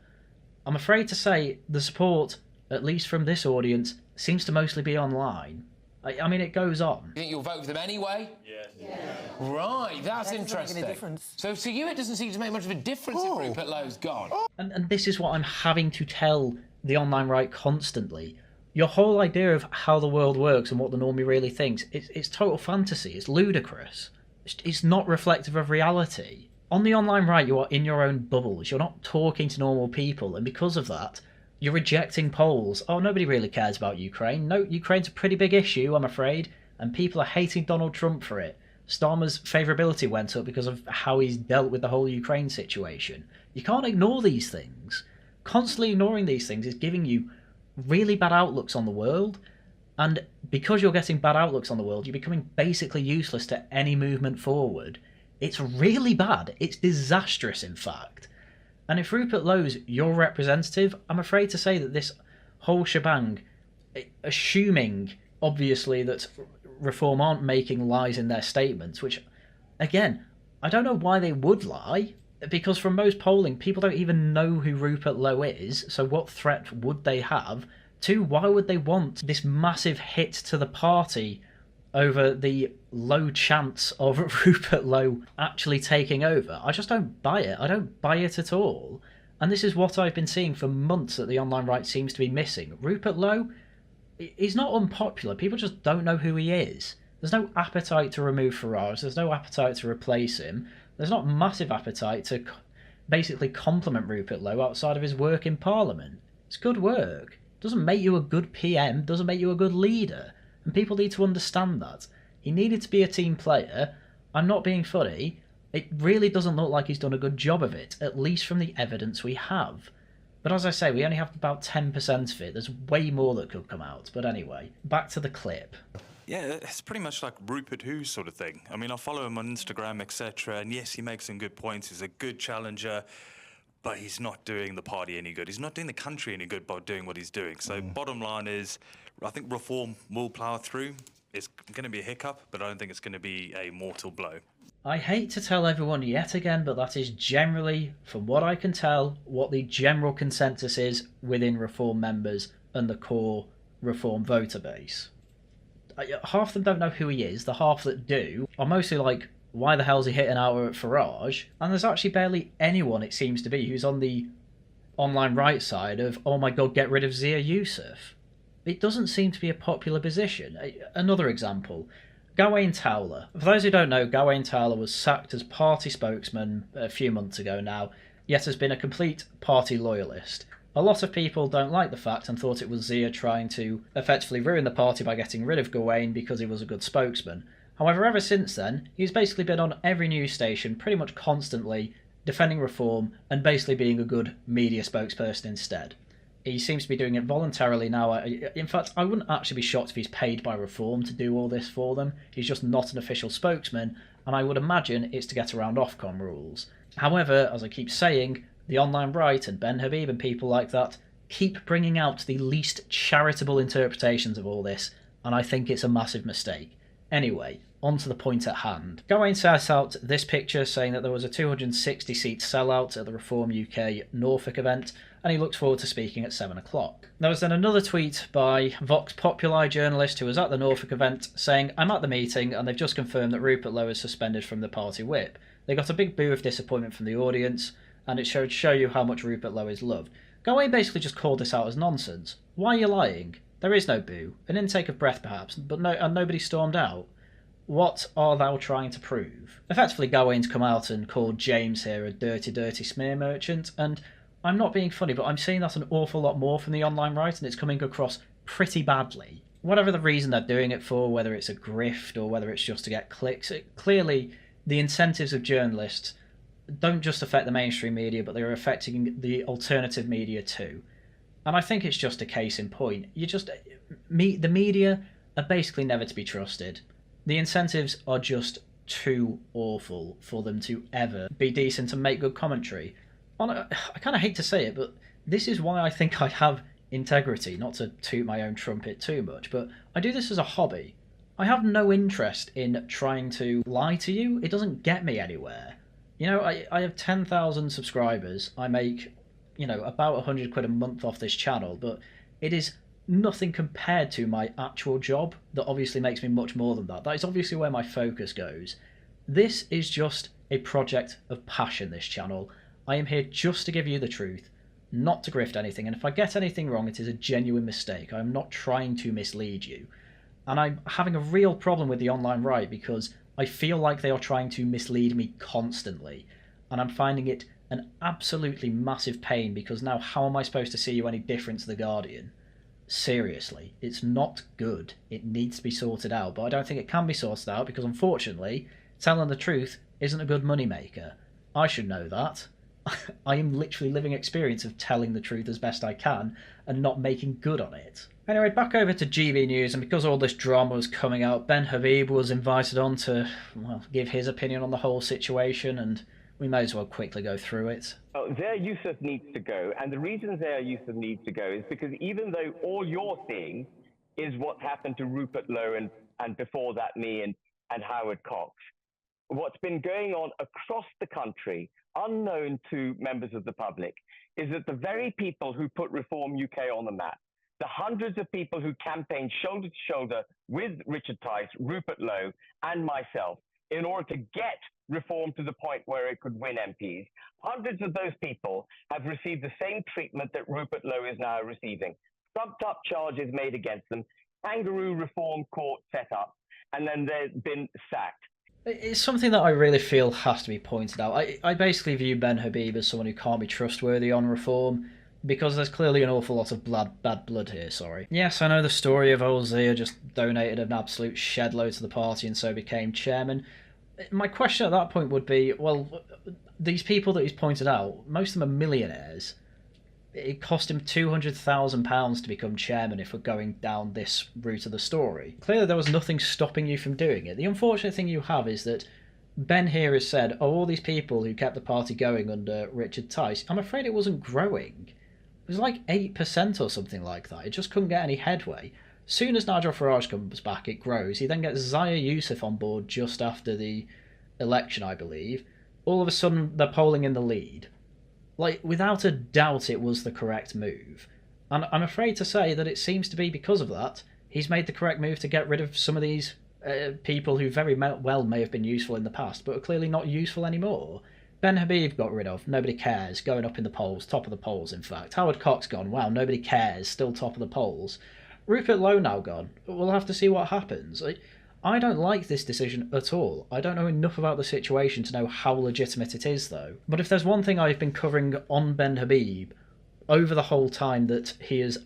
I'm afraid to say the support, at least from this audience, seems to mostly be online. I mean, it goes on. You think you'll vote for them anyway? Yeah. Right, that's interesting. Make any difference. So to you, it doesn't seem to make much of a difference if Rupert Lowe's gone. And this is what I'm having to tell the online right constantly. Your whole idea of how the world works and what the normie really thinks, it's total fantasy. It's ludicrous. It's not reflective of reality. On the online right, you are in your own bubbles. You're not talking to normal people, and because of that, you're rejecting polls. Oh, nobody really cares about Ukraine. No, Ukraine's a pretty big issue, I'm afraid, and people are hating Donald Trump for it. Starmer's favourability went up because of how he's dealt with the whole Ukraine situation. You can't ignore these things. Constantly ignoring these things is giving you really bad outlooks on the world, and because you're getting bad outlooks on the world, you're becoming basically useless to any movement forward. It's really bad. It's disastrous, in fact. And if Rupert Lowe's your representative, I'm afraid to say that this whole shebang assuming, obviously, that Reform aren't making lies in their statements, which, again, I don't know why they would lie, because from most polling, people don't even know who Rupert Lowe is, so what threat would they have? Two, why would they want this massive hit to the party over the low chance of Rupert Lowe actually taking over? I just don't buy it. I don't buy it at all. And this is what I've been seeing for months that the online right seems to be missing. Rupert Lowe, he's not unpopular. People just don't know who he is. There's no appetite to remove Farage. There's no appetite to replace him. There's not massive appetite to basically compliment Rupert Lowe outside of his work in Parliament. It's good work. Doesn't make you a good PM, doesn't make you a good leader. And people need to understand that. He needed to be a team player. I'm not being funny. It really doesn't look like he's done a good job of it, at least from the evidence we have. But as I say, we only have about 10% of it. There's way more that could come out. But anyway, back to the clip. Yeah, it's pretty much like Rupert Who sort of thing. I mean, I follow him on Instagram, etc. And yes, he makes some good points. He's a good challenger, but he's not doing the party any good. He's not doing the country any good by doing what he's doing. So bottom line is, I think Reform will plough through. It's going to be a hiccup, but I don't think it's going to be a mortal blow. I hate to tell everyone yet again, but that is generally, from what I can tell, what the general consensus is within Reform members and the core Reform voter base. Half of them don't know who he is. The half that do are mostly like, why the hell's he hitting out at Farage? And there's actually barely anyone, it seems to be, who's on the online right side of, oh my god, get rid of Zia Youssef. It doesn't seem to be a popular position. Another example, Gawain Towler. For those who don't know, Gawain Towler was sacked as party spokesman a few months ago now, yet has been a complete party loyalist. A lot of people don't like the fact and thought it was Zia trying to effectively ruin the party by getting rid of Gawain because he was a good spokesman. However, ever since then, he's basically been on every news station pretty much constantly, defending Reform and basically being a good media spokesperson instead. He seems to be doing it voluntarily now. In fact, I wouldn't actually be shocked if he's paid by Reform to do all this for them. He's just not an official spokesman, and I would imagine it's to get around Ofcom rules. However, as I keep saying, the online right and Ben Habib and people like that keep bringing out the least charitable interpretations of all this, and I think it's a massive mistake. Anyway, on to the point at hand. Gawain set out this picture saying that there was a 260-seat sellout at the Reform UK Norfolk event, and he looked forward to speaking at 7 o'clock. There was then another tweet by Vox Populi journalist who was at the Norfolk event saying, I'm at the meeting and they've just confirmed that Rupert Lowe is suspended from the party whip. They got a big boo of disappointment from the audience, and it should show you how much Rupert Lowe is loved. Gawain basically just called this out as nonsense. Why are you lying? There is no boo. An intake of breath perhaps, but nobody stormed out. What are thou trying to prove? Effectively, Gawain's come out and called James here a dirty, dirty smear merchant, and I'm not being funny, but I'm seeing that an awful lot more from the online right, and it's coming across pretty badly. Whatever the reason they're doing it for, whether it's a grift or whether it's just to get clicks, clearly the incentives of journalists don't just affect the mainstream media, but they're affecting the alternative media too. And I think it's just a case in point. The media are basically never to be trusted. The incentives are just too awful for them to ever be decent and make good commentary. I kind of hate to say it, but this is why I think I have integrity, not to toot my own trumpet too much, but I do this as a hobby. I have no interest in trying to lie to you. It doesn't get me anywhere. You know, I have 10,000 subscribers. I make, about 100 quid a month off this channel, but it is nothing compared to my actual job that obviously makes me much more than that. That is obviously where my focus goes. This is just a project of passion, this channel. I am here just to give you the truth, not to grift anything, and if I get anything wrong, it is a genuine mistake. I'm not trying to mislead you. And I'm having a real problem with the online right because I feel like they are trying to mislead me constantly, and I'm finding it an absolutely massive pain because now how am I supposed to see you any different to The Guardian? Seriously, it's not good. It needs to be sorted out, but I don't think it can be sorted out because unfortunately, telling the truth isn't a good moneymaker. I should know that. I am literally living experience of telling the truth as best I can and not making good on it. Anyway, back over to GB News, and because all this drama was coming out, Ben Habib was invited on to, give his opinion on the whole situation, and we may as well quickly go through it. Oh, Zia Youssef needs to go, and the reason Zia Youssef needs to go is because even though all you're seeing is what's happened to Rupert Lowe and before that me and Howard Cox. What's been going on across the country, unknown to members of the public, is that the very people who put Reform UK on the map, the hundreds of people who campaigned shoulder to shoulder with Richard Tice, Rupert Lowe, and myself in order to get Reform to the point where it could win MPs, hundreds of those people have received the same treatment that Rupert Lowe is now receiving. Trumped up charges made against them, kangaroo Reform court set up, and then they've been sacked. It's something that I really feel has to be pointed out. I basically view Ben Habib as someone who can't be trustworthy on Reform, because there's clearly an awful lot of bad blood here, sorry. Yes, I know the story of old Zia just donated an absolute shed load to the party and so became chairman. My question at that point would be, well, these people that he's pointed out, most of them are millionaires. It cost him £200,000 to become chairman if we're going down this route of the story. Clearly there was nothing stopping you from doing it. The unfortunate thing you have is that Ben here has said, oh, all these people who kept the party going under Richard Tice, I'm afraid it wasn't growing. It was like 8% or something like that. It just couldn't get any headway. Soon as Nigel Farage comes back, it grows. He then gets Zia Youssef on board just after the election, I believe. All of a sudden, they're polling in the lead. Like, without a doubt, it was the correct move. And I'm afraid to say that it seems to be because of that, he's made the correct move to get rid of some of these people who very well may have been useful in the past, but are clearly not useful anymore. Ben Habib got rid of, nobody cares, going up in the polls, top of the polls in fact. Howard Cox gone, wow, nobody cares, still top of the polls. Rupert Lowe now gone, we'll have to see what happens. I don't like this decision at all. I don't know enough about the situation to know how legitimate it is though. But if there's one thing I've been covering on Ben Habib over the whole time that he is,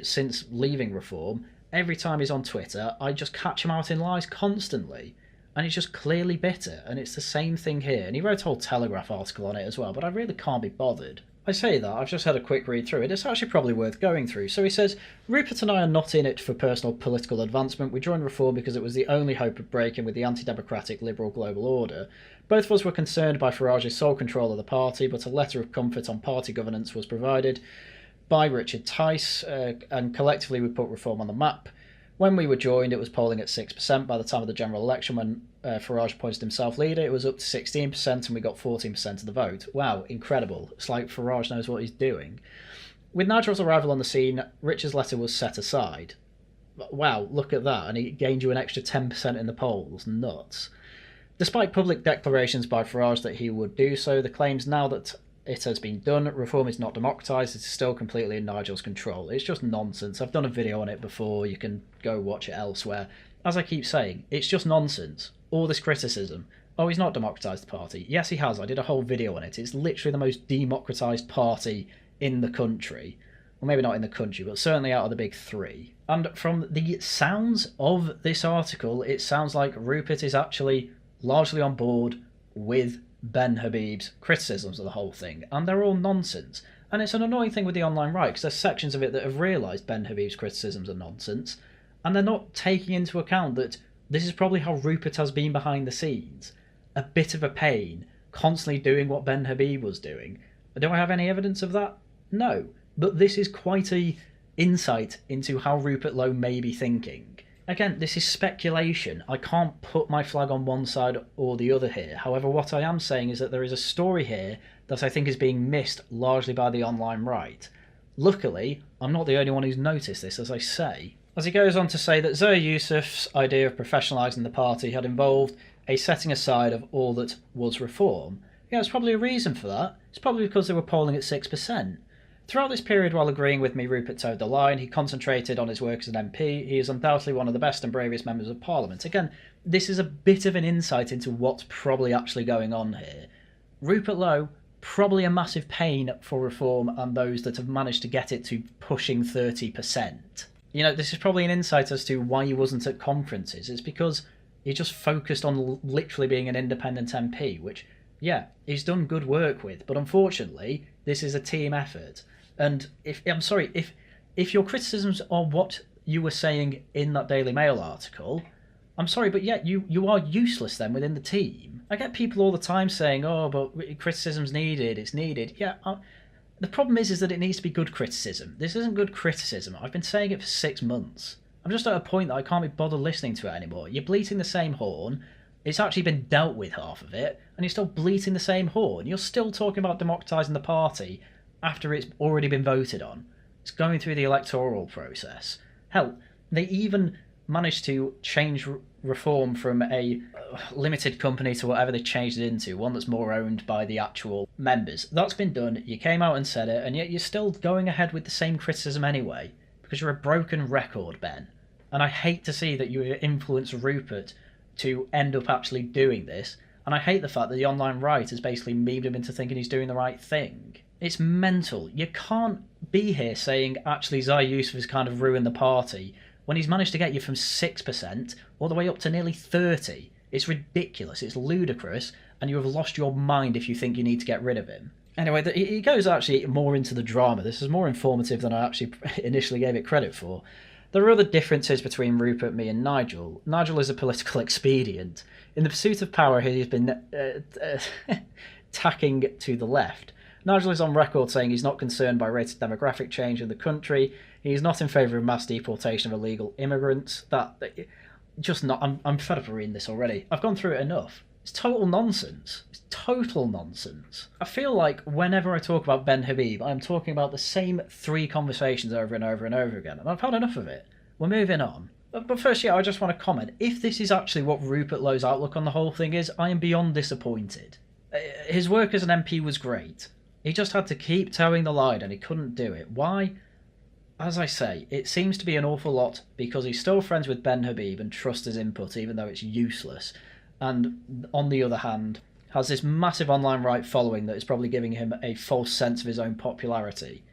since leaving Reform, every time he's on Twitter, I just catch him out in lies constantly. And he's just clearly bitter, and it's the same thing here. And he wrote a whole Telegraph article on it as well, but I really can't be bothered. I say that, I've just had a quick read through it, it's actually probably worth going through. So he says, Rupert and I are not in it for personal political advancement. We joined Reform because it was the only hope of breaking with the anti-democratic liberal global order. Both of us were concerned by Farage's sole control of the party, but a letter of comfort on party governance was provided by Richard Tice, and collectively we put Reform on the map. When we were joined, it was polling at 6%. By the time of the general election, when Farage appointed himself leader, it was up to 16%, and we got 14% of the vote. Wow, incredible. It's like Farage knows what he's doing. With Nigel's arrival on the scene, Richard's letter was set aside. Wow, look at that, and he gained you an extra 10% in the polls. Nuts. Despite public declarations by Farage that he would do so, the claims now that it has been done, Reform is not democratised, it's still completely in Nigel's control. It's just nonsense. I've done a video on it before, you can go watch it elsewhere. As I keep saying, it's just nonsense. All this criticism. Oh, he's not democratised the party. Yes, he has. I did a whole video on it. It's literally the most democratised party in the country. Well, maybe not in the country, but certainly out of the big three. And from the sounds of this article, it sounds like Rupert is actually largely on board with Ben Habib's criticisms of the whole thing, and they're all nonsense. And it's an annoying thing with the online right, because there's sections of it that have realised Ben Habib's criticisms are nonsense, and they're not taking into account that this is probably how Rupert has been behind the scenes. A bit of a pain, constantly doing what Ben Habib was doing. Do I have any evidence of that? No. But this is quite an insight into how Rupert Lowe may be thinking. Again, this is speculation. I can't put my flag on one side or the other here. However, what I am saying is that there is a story here that I think is being missed largely by the online right. Luckily, I'm not the only one who's noticed this, as I say. As he goes on to say that Zia Youssef's idea of professionalising the party had involved a setting aside of all that was reform. Yeah, there's probably a reason for that. It's probably because they were polling at 6%. Throughout this period, while agreeing with me, Rupert towed the line. He concentrated on his work as an MP. He is undoubtedly one of the best and bravest members of Parliament. Again, this is a bit of an insight into what's probably actually going on here. Rupert Lowe, probably a massive pain for reform and those that have managed to get it to pushing 30%. You know, this is probably an insight as to why he wasn't at conferences. It's because he just focused on literally being an independent MP, which, yeah, he's done good work with. But unfortunately, this is a team effort. And if your criticisms are what you were saying in that Daily Mail article, I'm sorry, but yeah, you are useless then within the team. I get people all the time saying, oh, but criticism's needed, it's needed. Yeah, the problem is that it needs to be good criticism. This isn't good criticism. I've been saying it for 6 months. I'm just at a point that I can't be bothered listening to it anymore. You're bleating the same horn. It's actually been dealt with, half of it, and you're still bleating the same horn. You're still talking about democratising the party after it's already been voted on. It's going through the electoral process. Hell, they even managed to change Reform from a limited company to whatever they changed it into, one that's more owned by the actual members. That's been done. You came out and said it, and yet you're still going ahead with the same criticism anyway, because you're a broken record, Ben. And I hate to see that you influence Rupert to end up actually doing this, and I hate the fact that the online right has basically memed him into thinking he's doing the right thing. It's mental. You can't be here saying, actually, Zai Yusuf has kind of ruined the party, when he's managed to get you from 6% all the way up to nearly 30%. It's ridiculous, it's ludicrous, and you have lost your mind if you think you need to get rid of him. Anyway, he goes actually more into the drama. This is more informative than I actually initially gave it credit for. There are other differences between Rupert, me, and Nigel. Nigel is a political expedient. In the pursuit of power, he's been tacking to the left. Nigel is on record saying he's not concerned by rate of demographic change in the country. He's not in favour of mass deportation of illegal immigrants. I'm fed up of reading this already. I've gone through it enough. It's total nonsense. It's total nonsense. I feel like whenever I talk about Ben Habib, I'm talking about the same 3 conversations over and over and over again, and I've had enough of it. We're moving on. But first, I just want to comment. If this is actually what Rupert Lowe's outlook on the whole thing is, I am beyond disappointed. His work as an MP was great. He just had to keep towing the line, and he couldn't do it. Why? As I say, it seems to be an awful lot because he's still friends with Ben Habib and trusts his input, even though it's useless. And on the other hand, has this massive online right following that is probably giving him a false sense of his own popularity.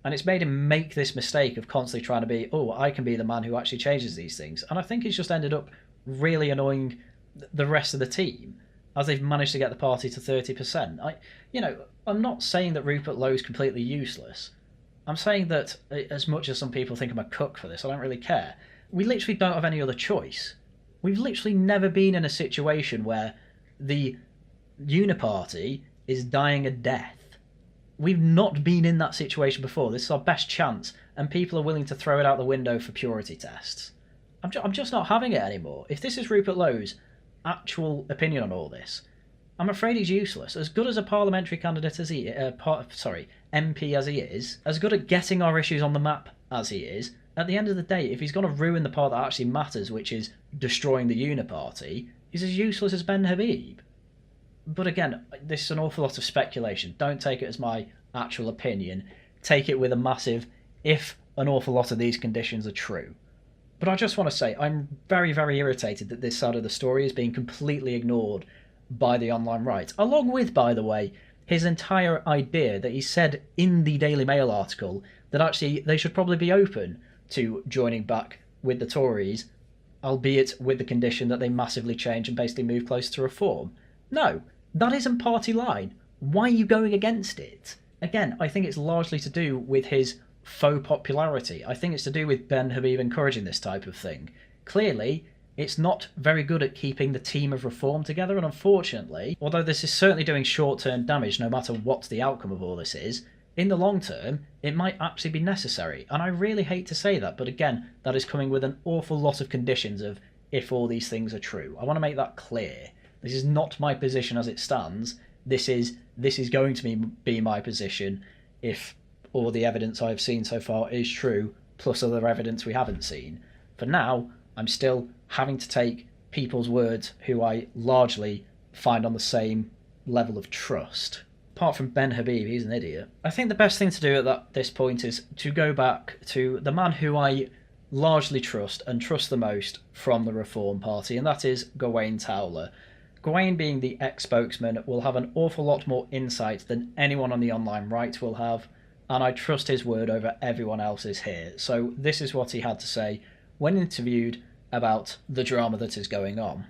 And it's made him make this mistake of constantly trying to be, I can be the man who actually changes these things. And I think he's just ended up really annoying the rest of the team, as they've managed to get the party to 30%. I'm not saying that Rupert Lowe's completely useless. I'm saying that, as much as some people think I'm a cook for this, I don't really care. We literally don't have any other choice. We've literally never been in a situation where the uniparty is dying a death. We've not been in that situation before. This is our best chance, and people are willing to throw it out the window for purity tests. I'm just not having it anymore. If this is Rupert Lowe's actual opinion on all this, I'm afraid he's useless. As good as a parliamentary candidate as he MP as he is, as good at getting our issues on the map as he is, at the end of the day, if he's going to ruin the part that actually matters, which is destroying the uniparty, he's as useless as Ben Habib. But again, this is an awful lot of speculation. Don't take it as my actual opinion. Take it with a massive if an awful lot of these conditions are true. But I just want to say, I'm very, very irritated that this side of the story is being completely ignored by the online right. Along with, by the way, his entire idea that he said in the Daily Mail article that actually they should probably be open to joining back with the Tories, albeit with the condition that they massively change and basically move closer to reform. No, that isn't party line. Why are you going against it? Again, I think it's largely to do with his faux popularity. I think it's to do with Ben Habib encouraging this type of thing. Clearly, it's not very good at keeping the team of reform together, and unfortunately, although this is certainly doing short-term damage no matter what the outcome of all this is, in the long term, it might actually be necessary. And I really hate to say that, but again, that is coming with an awful lot of conditions of if all these things are true. I want to make that clear. This is not my position as it stands. This is going to be my position if all the evidence I've seen so far is true, plus other evidence we haven't seen. For now, I'm still having to take people's words who I largely find on the same level of trust. Apart from Ben Habib, he's an idiot. I think the best thing to do at this point is to go back to the man who I largely trust and trust the most from the Reform Party, and that is Gawain Towler. Gawain, being the ex-spokesman, will have an awful lot more insight than anyone on the online right will have, and I trust his word over everyone else's here. So this is what he had to say when interviewed about the drama that is going on.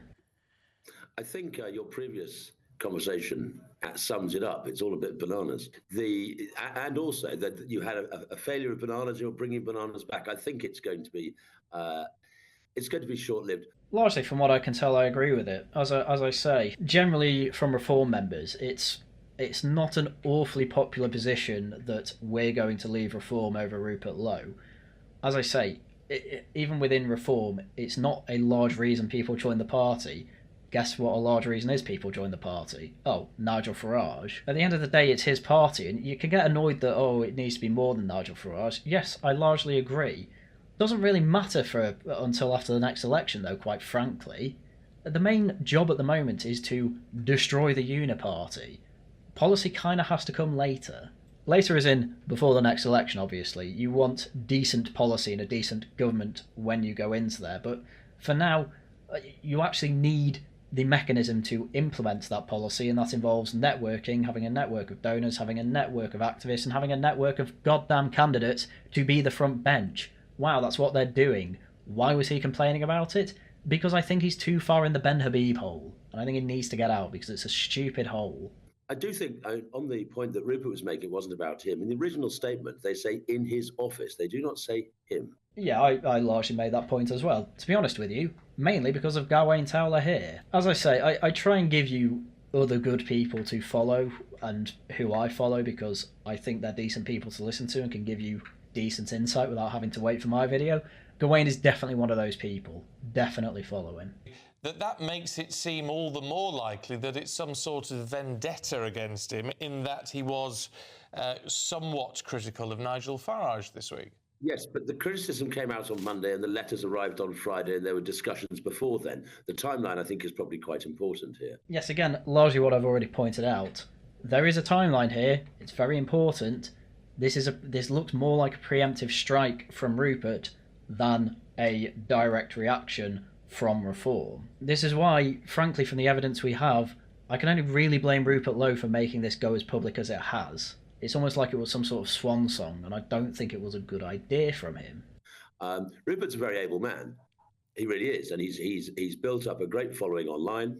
I think your previous conversation sums it up. It's all a bit bananas. And also that you had a failure of bananas. You're bringing bananas back. I think it's going to be short-lived. Largely, from what I can tell, I agree with it. As I say, generally from Reform members, it's not an awfully popular position that we're going to leave Reform over Rupert Lowe. As I say, even within Reform, it's not a large reason people join the party. Guess what a large reason is people join the party? Oh, Nigel Farage. At the end of the day, it's his party, and you can get annoyed that, oh, it needs to be more than Nigel Farage. Yes, I largely agree. Doesn't really matter until after the next election, though, quite frankly. The main job at the moment is to destroy the Uniparty. Policy kind of has to come later. Later as in before the next election, obviously. You want decent policy and a decent government when you go into there, but for now, you actually need the mechanism to implement that policy, and that involves networking, having a network of donors, having a network of activists, and having a network of goddamn candidates to be the front bench. Wow, that's what they're doing. Why was he complaining about it? Because I think he's too far in the Ben Habib hole, and I think he needs to get out because it's a stupid hole. I do think, on the point that Rupert was making, it wasn't about him. In the original statement, they say in his office. They do not say him. Yeah, I largely made that point as well. To be honest with you, mainly because of Gawain Towler here. As I say, I try and give you other good people to follow and who I follow because I think they're decent people to listen to and can give you decent insight without having to wait for my video. Gawain is definitely one of those people. Definitely follow him. That makes it seem all the more likely that it's some sort of vendetta against him in that he was somewhat critical of Nigel Farage this week. Yes, but the criticism came out on Monday and the letters arrived on Friday and there were discussions before then. The timeline, I think, is probably quite important here. Yes, again, largely what I've already pointed out. There is a timeline here. It's very important. This looks more like a preemptive strike from Rupert than a direct reaction from Reform. This is why, frankly, from the evidence we have, I can only really blame Rupert Lowe for making this go as public as it has. It's almost like it was some sort of swan song, and I don't think it was a good idea from him. Rupert's a very able man. He really is, and he's built up a great following online,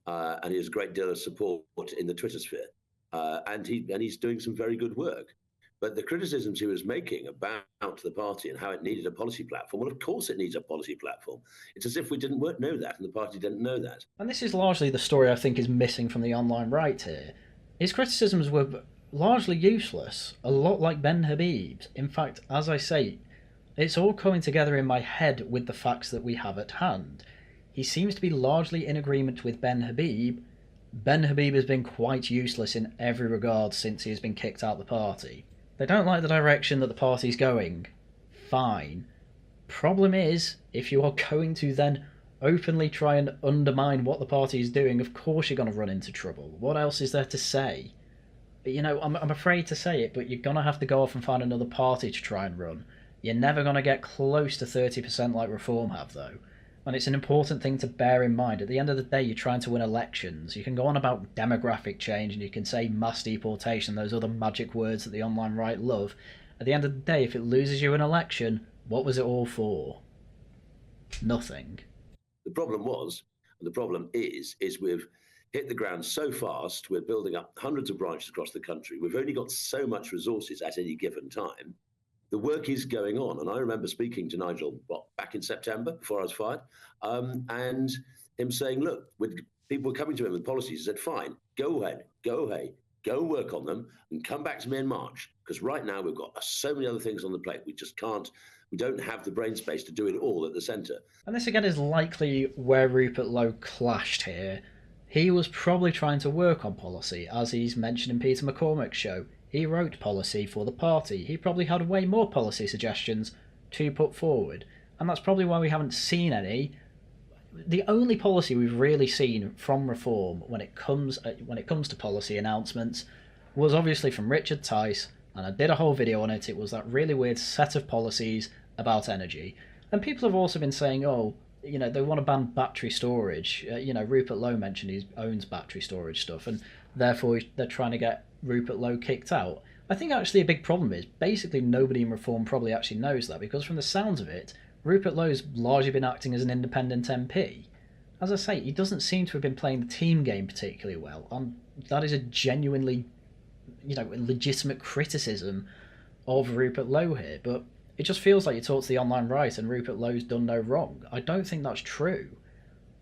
and he has a great deal of support in the Twitter sphere, and he's doing some very good work. But the criticisms he was making about the party and how it needed a policy platform, well, of course it needs a policy platform. It's as if we didn't know that, and the party didn't know that. And this is largely the story I think is missing from the online right here. His criticisms were largely useless, a lot like Ben Habib's. In fact, as I say, it's all coming together in my head with the facts that we have at hand. He seems to be largely in agreement with Ben Habib. Ben Habib has been quite useless in every regard since he has been kicked out of the party. They don't like the direction that the party's going. Fine. Problem is, if you are going to then openly try and undermine what the party is doing, of course you're going to run into trouble. What else is there to say? But, I'm afraid to say it, but you're going to have to go off and find another party to try and run. You're never going to get close to 30% like Reform have, though. And it's an important thing to bear in mind. At the end of the day, you're trying to win elections. You can go on about demographic change and you can say mass deportation, those other magic words that the online right love. At the end of the day, if it loses you an election, what was it all for? Nothing. The problem was, and the problem is we've hit the ground so fast, we're building up hundreds of branches across the country. We've only got so much resources at any given time. The work is going on. And I remember speaking to Nigel, back in September, before I was fired, and him saying, look, people were coming to him with policies. He said, fine, go ahead, go work on them and come back to me in March. Because right now we've got so many other things on the plate. We don't have the brain space to do it all at the centre. And this again is likely where Rupert Lowe clashed here. He was probably trying to work on policy, as he's mentioned in Peter McCormack's show. He wrote policy for the party. He probably had way more policy suggestions to put forward. And that's probably why we haven't seen any. The only policy we've really seen from Reform when it comes to policy announcements was obviously from Richard Tice, and I did a whole video on it. It was that really weird set of policies about energy. And people have also been saying, they want to ban battery storage. Rupert Lowe mentioned he owns battery storage stuff, and therefore they're trying to get Rupert Lowe kicked out. I think actually a big problem is basically nobody in Reform probably actually knows that, because from the sounds of it, Rupert Lowe's largely been acting as an independent MP. As I say, he doesn't seem to have been playing the team game particularly well, and that is a genuinely, legitimate criticism of Rupert Lowe here, but it just feels like you talk to the online right and Rupert Lowe's done no wrong. I don't think that's true.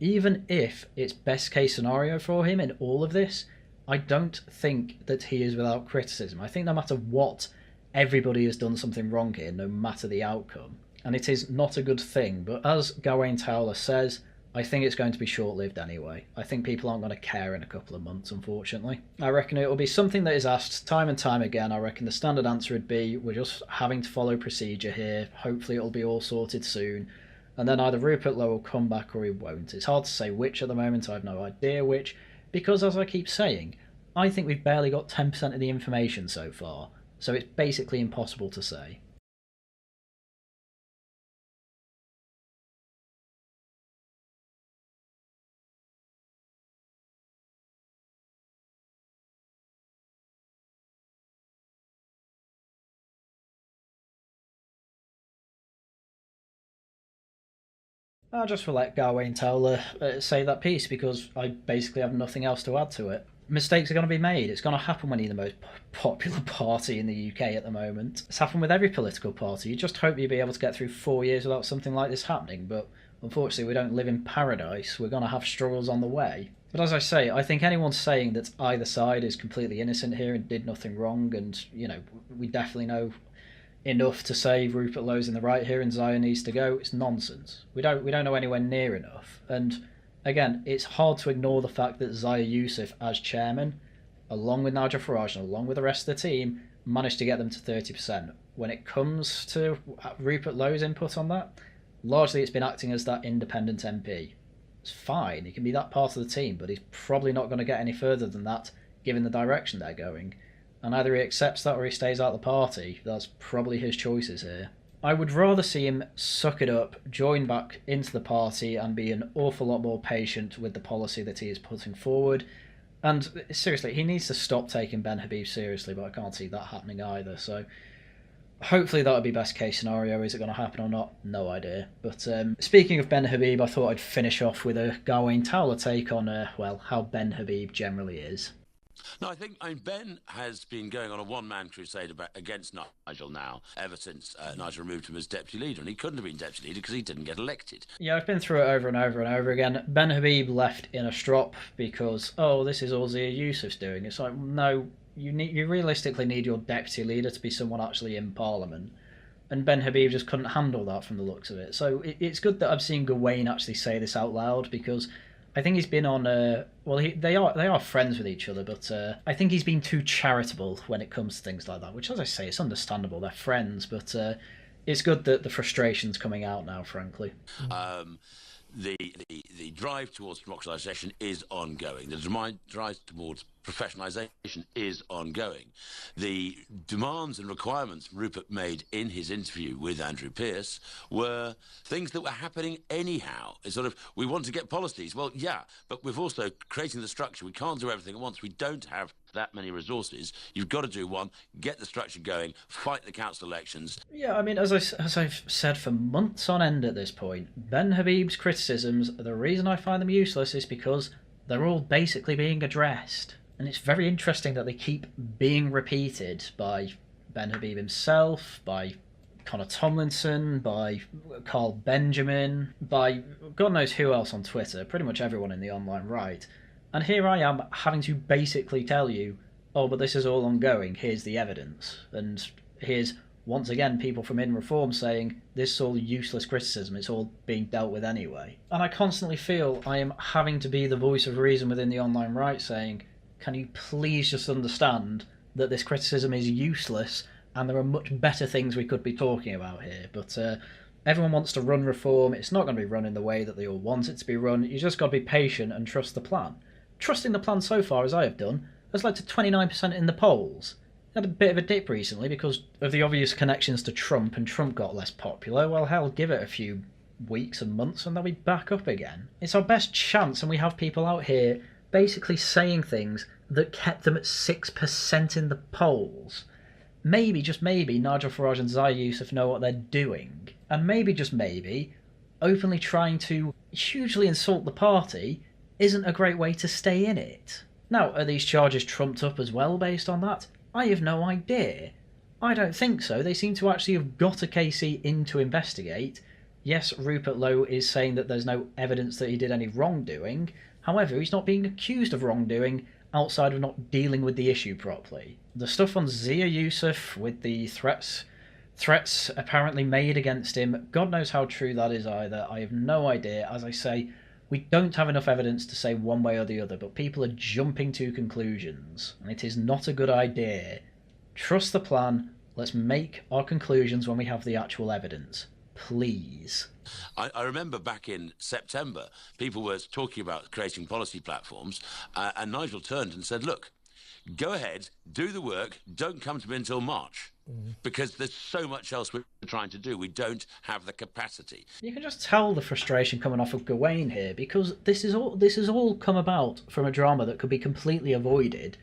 Even if it's best case scenario for him in all of this, I don't think that he is without criticism. I think no matter what, everybody has done something wrong here, no matter the outcome. and it is not a good thing. But as Gawain Towler says, I think it's going to be short-lived anyway. I think people aren't going to care in a couple of months, unfortunately. I reckon it will be something that is asked time and time again. I reckon the standard answer would be, we're just having to follow procedure here. Hopefully it'll be all sorted soon. And then either Rupert Lowe will come back or he won't. It's hard to say which at the moment. I have no idea which. Because, as I keep saying, I think we've barely got 10% of the information so far. So it's basically impossible to say. I'll just let Gawain Towler say that piece because I basically have nothing else to add to it. Mistakes are going to be made. It's going to happen when you're the most popular party in the UK at the moment. It's happened with every political party. You just hope you'll be able to get through 4 years without something like this happening, but unfortunately we don't live in paradise. We're going to have struggles on the way. But as I say, I think anyone saying that either side is completely innocent here and did nothing wrong, and, you know, we definitely know enough to say Rupert Lowe's in the right here and Zaya needs to go, it's nonsense. We don't know anywhere near enough. And again, it's hard to ignore the fact that Zaya Yousaf, as chairman, along with Nigel Farage and along with the rest of the team, managed to get them to 30%. When it comes to Rupert Lowe's input on that, largely it's been acting as that independent MP. It's fine, he can be that part of the team, but he's probably not going to get any further than that, given the direction they're going. And either he accepts that or he stays out of the party. That's probably his choices here. I would rather see him suck it up, join back into the party, and be an awful lot more patient with the policy that he is putting forward. And seriously, he needs to stop taking Ben Habib seriously, but I can't see that happening either. So hopefully that would be best case scenario. Is it going to happen or not? No idea. But speaking of Ben Habib, I thought I'd finish off with a Gawain Towler take on, how Ben Habib generally is. No, I think Ben has been going on a one-man crusade against Nigel now, ever since Nigel removed him as deputy leader, and he couldn't have been deputy leader because he didn't get elected. Yeah, I've been through it over and over and over again. Ben Habib left in a strop because, this is all Zia Yousaf's doing. It's like, no, you realistically need your deputy leader to be someone actually in Parliament. And Ben Habib just couldn't handle that from the looks of it. So it's good that I've seen Gawain actually say this out loud, because I think he's been on. They are friends with each other, but I think he's been too charitable when it comes to things like that. Which, as I say, it's understandable. They're friends, but it's good that the frustration's coming out now. Frankly, the drive towards democratisation is ongoing. The drive towards professionalisation is ongoing. The demands and requirements Rupert made in his interview with Andrew Pearce were things that were happening anyhow. It's sort of, we want to get policies. Well, yeah, but we've also creating the structure. We can't do everything at once. We don't have that many resources. You've got to do one, get the structure going, fight the council elections. Yeah, I mean, as I've said for months on end at this point, Ben Habib's criticisms, the reason I find them useless is because they're all basically being addressed. And it's very interesting that they keep being repeated by Ben Habib himself, by Connor Tomlinson, by Carl Benjamin, by God knows who else on Twitter, pretty much everyone in the online right. And here I am having to basically tell you, but this is all ongoing, here's the evidence. And here's, once again, people from In Reform saying, this is all useless criticism, it's all being dealt with anyway. And I constantly feel I am having to be the voice of reason within the online right, saying, can you please just understand that this criticism is useless and there are much better things we could be talking about here? But everyone wants to run reform. It's not going to be run in the way that they all want it to be run. You just got to be patient and trust the plan. Trusting the plan so far, as I have done, has led to 29% in the polls. Had a bit of a dip recently because of the obvious connections to Trump, and Trump got less popular. Well, hell, give it a few weeks and months and they'll be back up again. It's our best chance, and we have people out here basically saying things that kept them at 6% in the polls. Maybe, just maybe, Nigel Farage and Zaya Yousaf know what they're doing. And maybe, just maybe, openly trying to hugely insult the party isn't a great way to stay in it. Now, are these charges trumped up as well based on that? I have no idea. I don't think so. They seem to actually have got a KC in to investigate. Yes, Rupert Lowe is saying that there's no evidence that he did any wrongdoing. However, he's not being accused of wrongdoing outside of not dealing with the issue properly. The stuff on Zia Yousaf with the threats threats apparently made against him. God knows how true that is either. I have no idea. As I say, we don't have enough evidence to say one way or the other, but people are jumping to conclusions, and it is not a good idea. Trust the plan. Let's make our conclusions when we have the actual evidence. Please. I remember back in September, people were talking about creating policy platforms, and Nigel turned and said, look, go ahead, do the work, don't come to me until March. Because there's so much else we're trying to do. We don't have the capacity. You can just tell the frustration coming off of Gawain here, because this has all come about from a drama that could be completely avoided,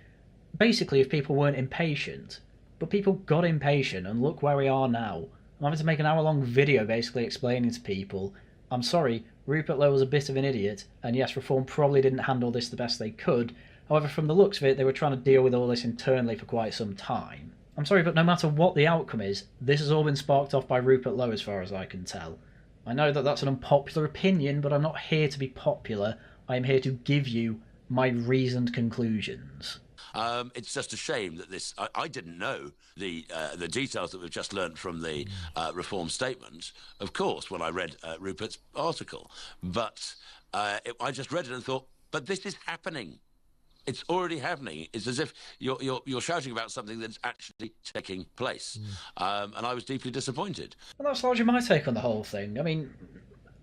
basically if people weren't impatient. But people got impatient, and look where we are now. I'm having to make an hour-long video basically explaining to people, I'm sorry, Rupert Lowe was a bit of an idiot, and yes, Reform probably didn't handle this the best they could. However, from the looks of it, they were trying to deal with all this internally for quite some time. I'm sorry, but no matter what the outcome is, this has all been sparked off by Rupert Lowe as far as I can tell. I know that that's an unpopular opinion, but I'm not here to be popular. I am here to give you my reasoned conclusions. It's just a shame that this... I didn't know the details that we've just learnt from the Reform statement, of course, when I read Rupert's article. But I just read it and thought, but this is happening. It's already happening. It's as if you're shouting about something that's actually taking place. And I was deeply disappointed. Well, that's largely my take on the whole thing. I mean,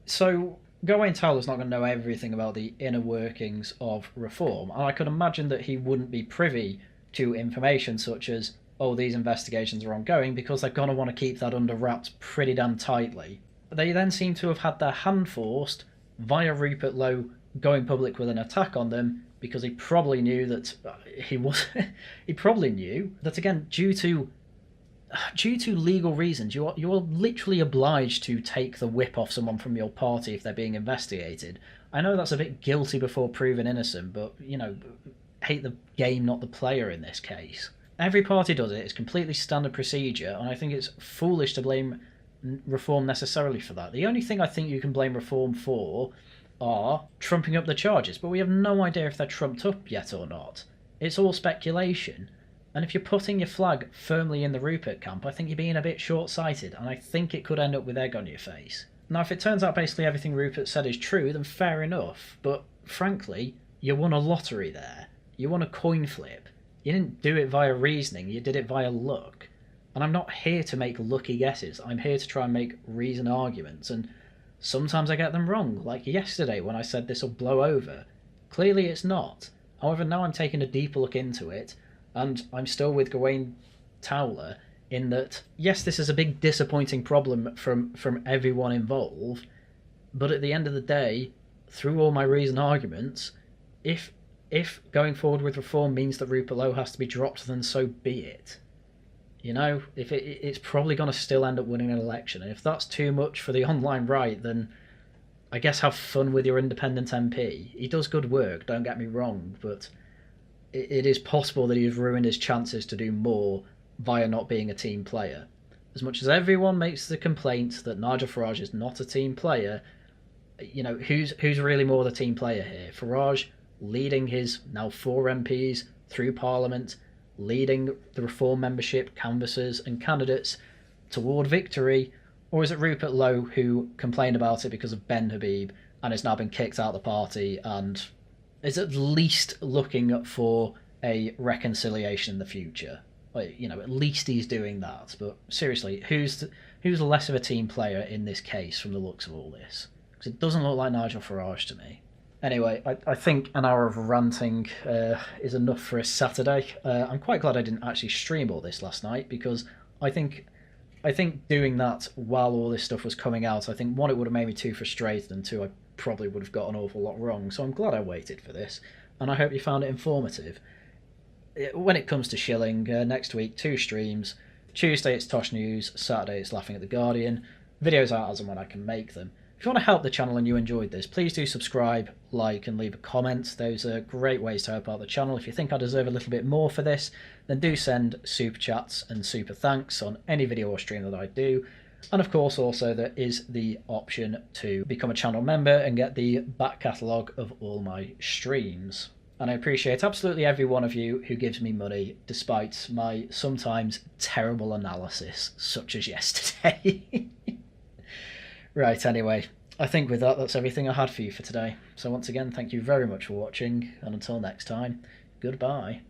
so Gawain Towler's not going to know everything about the inner workings of Reform, and I could imagine that he wouldn't be privy to information such as, oh, these investigations are ongoing, because they're going to want to keep that under wraps pretty damn tightly. They then seem to have had their hand forced via Rupert Lowe going public with an attack on them, because he probably knew that he probably knew that, again, due to legal reasons, you are literally obliged to take the whip off someone from your party if they're being investigated. I know that's a bit guilty before proven innocent, but, you know, hate the game, not the player in this case. Every party does it. It's completely standard procedure, and I think it's foolish to blame Reform necessarily for that. The only thing I think you can blame Reform for are trumping up the charges, but we have no idea if they're trumped up yet or not. It's all speculation, and if you're putting your flag firmly in the Rupert camp, I think you're being a bit short-sighted, and I think it could end up with egg on your face. Now, if it turns out basically everything Rupert said is true, then fair enough, but frankly, you won a lottery there. You won a coin flip. You didn't do it via reasoning, you did it via luck. And I'm not here to make lucky guesses, I'm here to try and make reasoned arguments, and sometimes I get them wrong, like yesterday when I said this will blow over. Clearly it's not. However, now I'm taking a deeper look into it, and I'm still with Gawain Towler in that, yes, this is a big disappointing problem from everyone involved, but at the end of the day, through all my reasoned arguments, if going forward with Reform means that Rupert Lowe has to be dropped, then so be it. You know, if it's probably going to still end up winning an election, and if that's too much for the online right, then I guess have fun with your independent MP. He does good work, don't get me wrong, but it is possible that he's ruined his chances to do more via not being a team player. As much as everyone makes the complaint that Nigel Farage is not a team player, you know, who's really more the team player here? Farage leading his now 4 MPs through Parliament, leading the Reform membership, canvassers and candidates toward victory, or is it Rupert Lowe who complained about it because of Ben Habib and has now been kicked out of the party and is at least looking for a reconciliation in the future? Like, you know, at least he's doing that. But seriously, who's less of a team player in this case from the looks of all this? Because it doesn't look like Nigel Farage to me. Anyway, I think an hour of ranting is enough for a Saturday. I'm quite glad I didn't actually stream all this last night, because I think doing that while all this stuff was coming out, I think, one, it would have made me too frustrated, and two, I probably would have got an awful lot wrong. So I'm glad I waited for this, and I hope you found it informative. When it comes to shilling, next week, 2 streams. Tuesday it's Tosh News, Saturday it's Laughing at the Guardian. Videos out as and when I can make them. If you want to help the channel and you enjoyed this, please do subscribe, like and leave a comment. Those are great ways to help out the channel. If you think I deserve a little bit more for this, then do send super chats and super thanks on any video or stream that I do. And of course also there is the option to become a channel member and get the back catalogue of all my streams. And I appreciate absolutely every one of you who gives me money, despite my sometimes terrible analysis, such as yesterday. Right, anyway, I think with that, that's everything I had for you for today. So once again, thank you very much for watching, and until next time, goodbye.